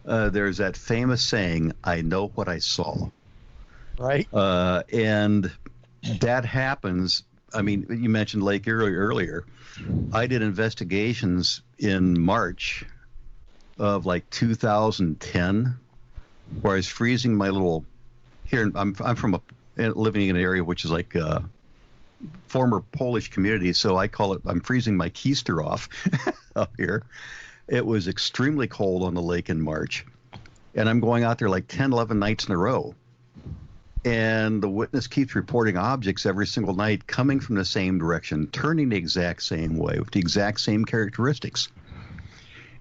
there's that famous saying, "I know what I saw." Right. And that happens. I mean, you mentioned Lake Erie earlier. I did investigations in March of like 2010, where I was freezing my little. Here, I'm from living in an area which is like former Polish community, so I call it. I'm freezing my keister off up here. It was extremely cold on the lake in March, and I'm going out there like 10, 11 nights in a row. And the witness keeps reporting objects every single night coming from the same direction, turning the exact same way with the exact same characteristics.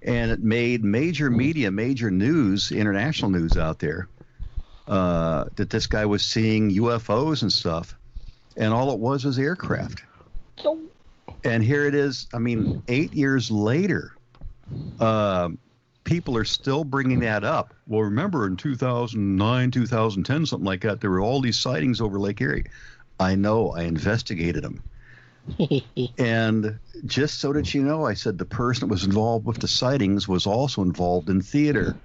And it made major media, major news, international news out there, that this guy was seeing UFOs and stuff. And all it was aircraft. And here it is, 8 years later, people are still bringing that up. Well, remember in 2009, 2010, something like that, there were all these sightings over Lake Erie. I know, I investigated them. And just so that you know, I said the person that was involved with the sightings was also involved in theater.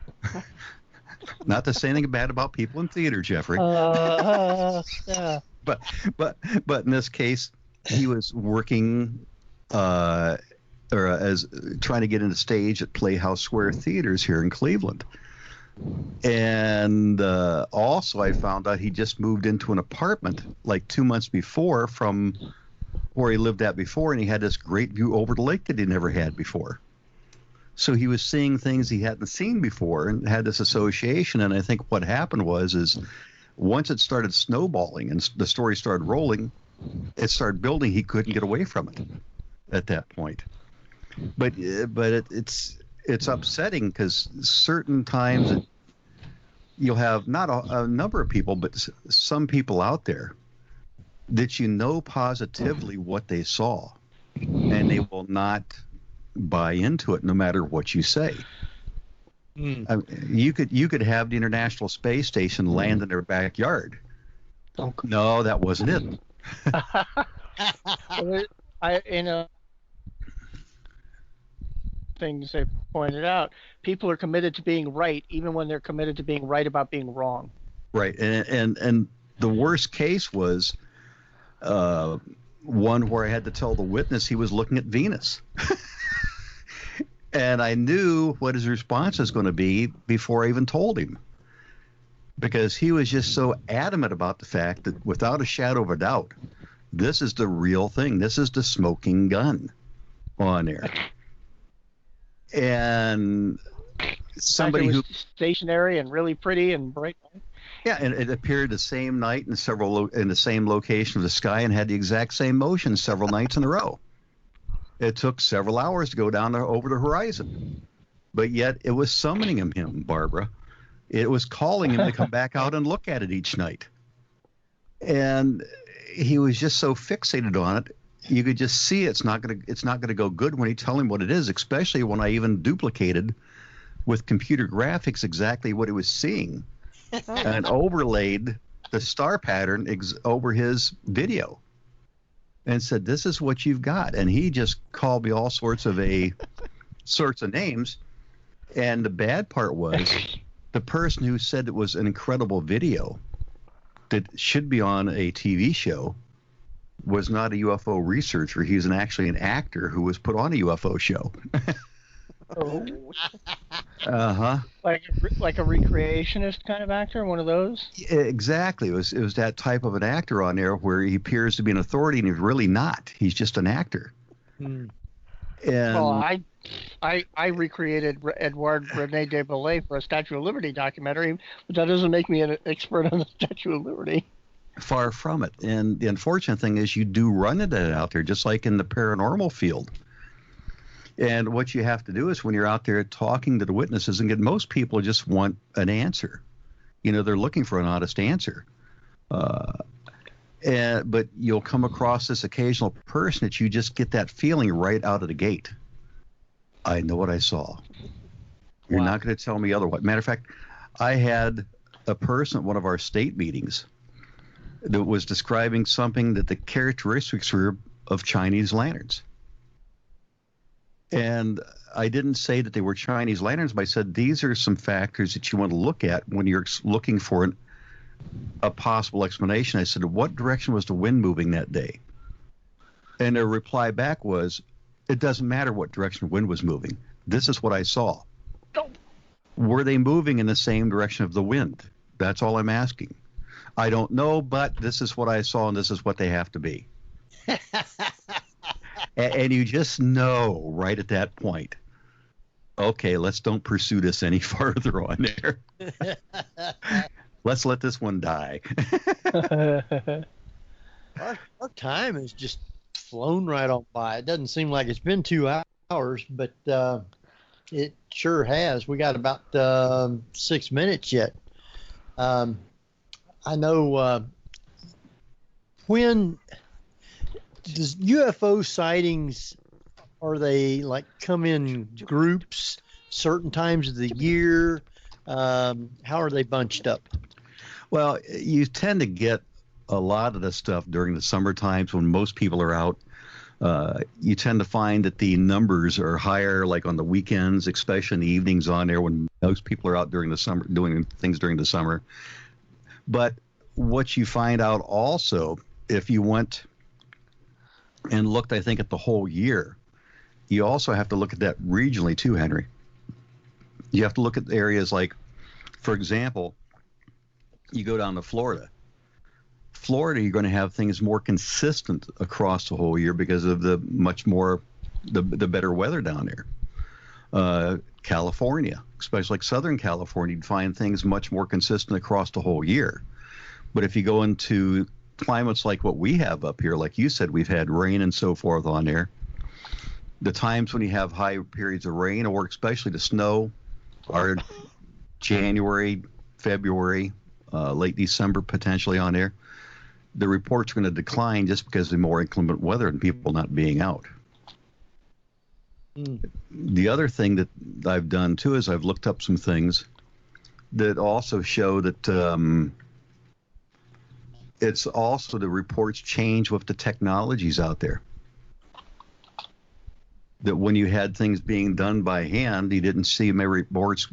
Not to say anything bad about people in theater, Jeffrey. Yeah. But in this case, he was working as trying to get into stage at Playhouse Square Theaters here in Cleveland. And also I found out he just moved into an apartment like 2 months before from where he lived at before, and he had this great view over the lake that he never had before. So he was seeing things he hadn't seen before and had this association. And I think what happened was Once it started snowballing and the story started rolling, it started building. He couldn't get away from it at that point. But it's upsetting because certain times you'll have not a number of people, but some people out there that you know positively what they saw, and they will not buy into it no matter what you say. I mean, you could have the International Space Station land in their backyard. No, that wasn't it. Things they pointed out, people are committed to being right even when they're committed to being right about being wrong. Right, and the worst case was one where I had to tell the witness he was looking at Venus. And I knew what his response was going to be before I even told him, because he was just so adamant about the fact that without a shadow of a doubt, this is the real thing. This is the smoking gun on there. And somebody who stationary and really pretty and bright. Yeah, and it appeared the same night in in the same location of the sky and had the exact same motion several nights in a row. It took several hours to go down there over the horizon, but yet it was summoning him, Barbara. It was calling him to come back out and look at it each night, and he was just so fixated on it. You could just see it's not gonna go good when you tell him what it is, especially when I even duplicated with computer graphics exactly what he was seeing and overlaid the star pattern over his video and said, "This is what you've got." And he just called me all sorts of names. And the bad part was the person who said it was an incredible video that should be on a TV show was not a UFO researcher. He's actually an actor who was put on a UFO show. Oh. Uh-huh. Like a recreationist kind of actor, one of those? Exactly. It was that type of an actor on there where he appears to be an authority and he's really not. He's just an actor. And well, I recreated Edouard René de Belay for a Statue of Liberty documentary, but that doesn't make me an expert on the Statue of Liberty. Far from it. And the unfortunate thing is you do run into it out there, just like in the paranormal field. And what you have to do is when you're out there talking to the witnesses, and most people just want an answer. They're looking for an honest answer. But you'll come across this occasional person that you just get that feeling right out of the gate. I know what I saw. You're not going to tell me otherwise. Matter of fact, I had a person at one of our state meetings that was describing something that the characteristics were of Chinese lanterns. And I didn't say that they were Chinese lanterns, but I said these are some factors that you want to look at when you're looking for a possible explanation. I said, what direction was the wind moving that day? And their reply back was, it doesn't matter what direction the wind was moving. This is what I saw. Were they moving in the same direction of the wind? That's all I'm asking. I don't know, but this is what I saw, and this is what they have to be. And you just know right at that point, okay, let's don't pursue this any farther on there. Let's let this one die. Our time has just flown right on by. It doesn't seem like it's been 2 hours, but it sure has. We got about 6 minutes yet. I know when does UFO sightings, are they like come in groups certain times of the year? How are they bunched up? Well, you tend to get a lot of the stuff during the summer times when most people are out. You tend to find that the numbers are higher, like on the weekends, especially in the evenings on there when most people are out during the summer, doing things during the summer. But what you find out also, if you went and looked, I think, at the whole year, you also have to look at that regionally too, Henry. You have to look at areas like, for example, you go down to Florida. Florida, you're going to have things more consistent across the whole year because of the better weather down there. California, especially like Southern California, you'd find things much more consistent across the whole year. But if you go into climates like what we have up here, like you said, we've had rain and so forth on there. The times when you have high periods of rain, or especially the snow, are January, February, late December potentially on there. The reports are going to decline just because of more inclement weather and people not being out. The other thing that I've done too is I've looked up some things that also show that it's also the reports change with the technologies out there. That when you had things being done by hand, you didn't see my reports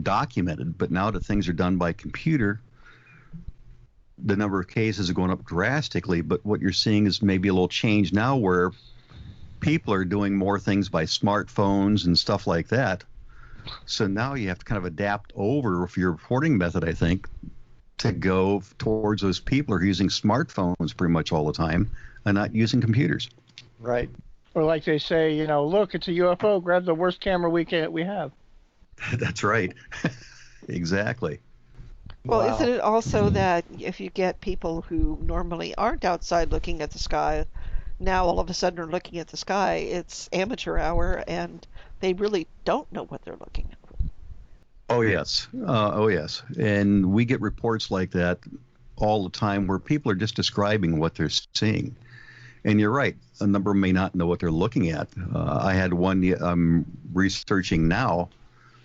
documented, but now that things are done by computer, the number of cases are going up drastically. But what you're seeing is maybe a little change now where people are doing more things by smartphones and stuff like that. So now you have to kind of adapt over with your reporting method, I think, to go towards those people who are using smartphones pretty much all the time and not using computers. Right. Or like they say, you know, look, it's a UFO. Grab the worst camera we have. That's right. Exactly. Well, Wow. isn't it also that if you get people who normally aren't outside looking at the sky, now all of a sudden are looking at the sky, it's amateur hour, and they really don't know what they're looking at. Oh, yes. Oh, yes. And we get reports like that all the time where people are just describing what they're seeing. And you're right. A number may not know what they're looking at. I had one I'm researching now.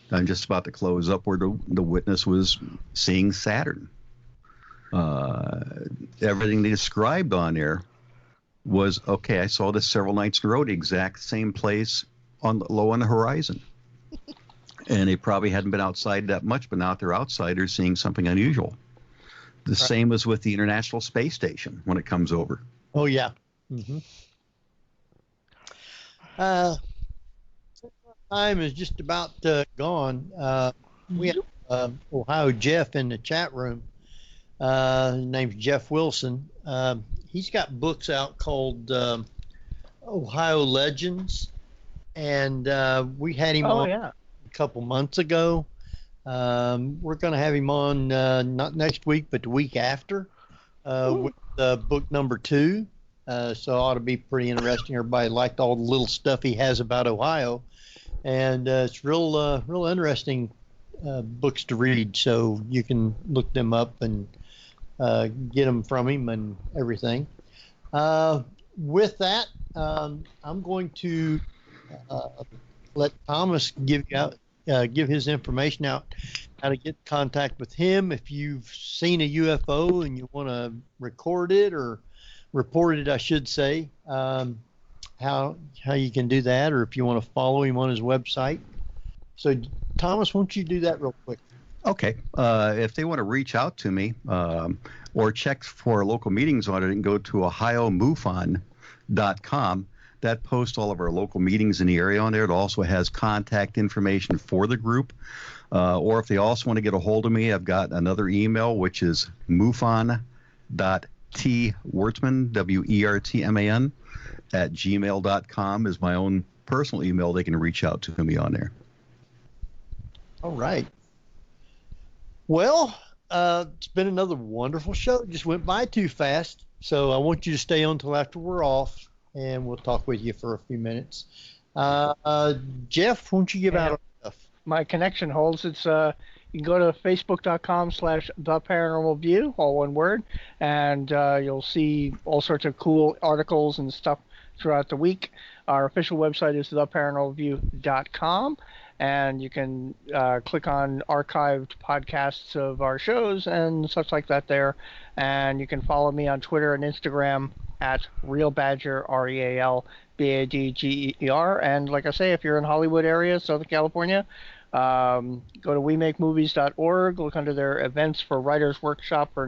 I'm just about to close up where the witness was seeing Saturn. Everything they described on there was, okay, I saw this several nights in a row, the exact same place low on the horizon. And they probably hadn't been outside that much, but now they're outside, they're seeing something unusual. The same as with the International Space Station when it comes over. Oh, yeah. Mm-hmm. Time is just about gone. We have Ohio Jeff in the chat room. His name's Jeff Wilson. He's got books out called Ohio Legends, and we had him on a couple months ago. We're going to have him on not next week, but the week after with book number 2. So it ought to be pretty interesting. Everybody liked all the little stuff he has about Ohio, and it's real interesting books to read. So you can look them up and get them from him and everything. With that, I'm going to let Thomas give his information out, how to get in contact with him. If you've seen a UFO and you want to record it or report it, I should say, how you can do that, or if you want to follow him on his website. So, Thomas, why don't you do that real quick? Okay. If they want to reach out to me or check for local meetings on it, and go to ohiomufon.com. That posts all of our local meetings in the area on there. It also has contact information for the group. Or if they also want to get a hold of me, I've got another email, which is mufon.twertman, WERTMAN, @gmail.com is my own personal email. They can reach out to me on there. All right. Well, it's been another wonderful show. It just went by too fast. So I want you to stay on until after we're off, and we'll talk with you for a few minutes. Jeff, why don't you give out our stuff? My connection holds. It's you can go to facebook.com/theparanormalview, all one word, and you'll see all sorts of cool articles and stuff throughout the week. Our official website is theparanormalview.com, and you can click on archived podcasts of our shows and such like that there. And you can follow me on Twitter and Instagram at RealBadger, RealBadger. And like I say, if you're in Hollywood area, Southern California, go to WeMakeMovies.org, look under their events for Writers Workshop for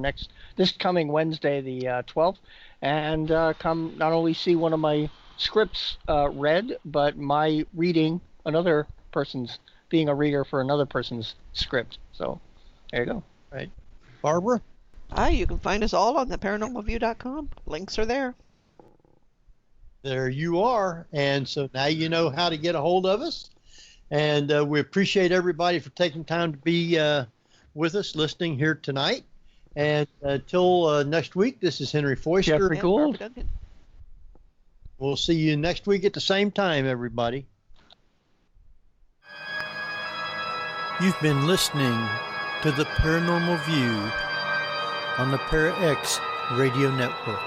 this coming Wednesday, the 12th, and come not only see one of my scripts read, but my reading another person's, being a reader for another person's script. So there you go. Right. Barbara? You can find us all on theparanormalview.com. Links are there. There you are. And so now you know how to get a hold of us. And we appreciate everybody for taking time to be with us listening here tonight. And until next week, this is Henry Foister. Jeffrey Gould. We'll see you next week at the same time, everybody. You've been listening to the Paranormal View on the ParaX Radio Network.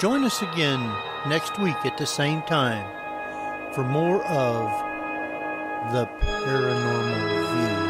Join us again next week at the same time for more of the Paranormal View.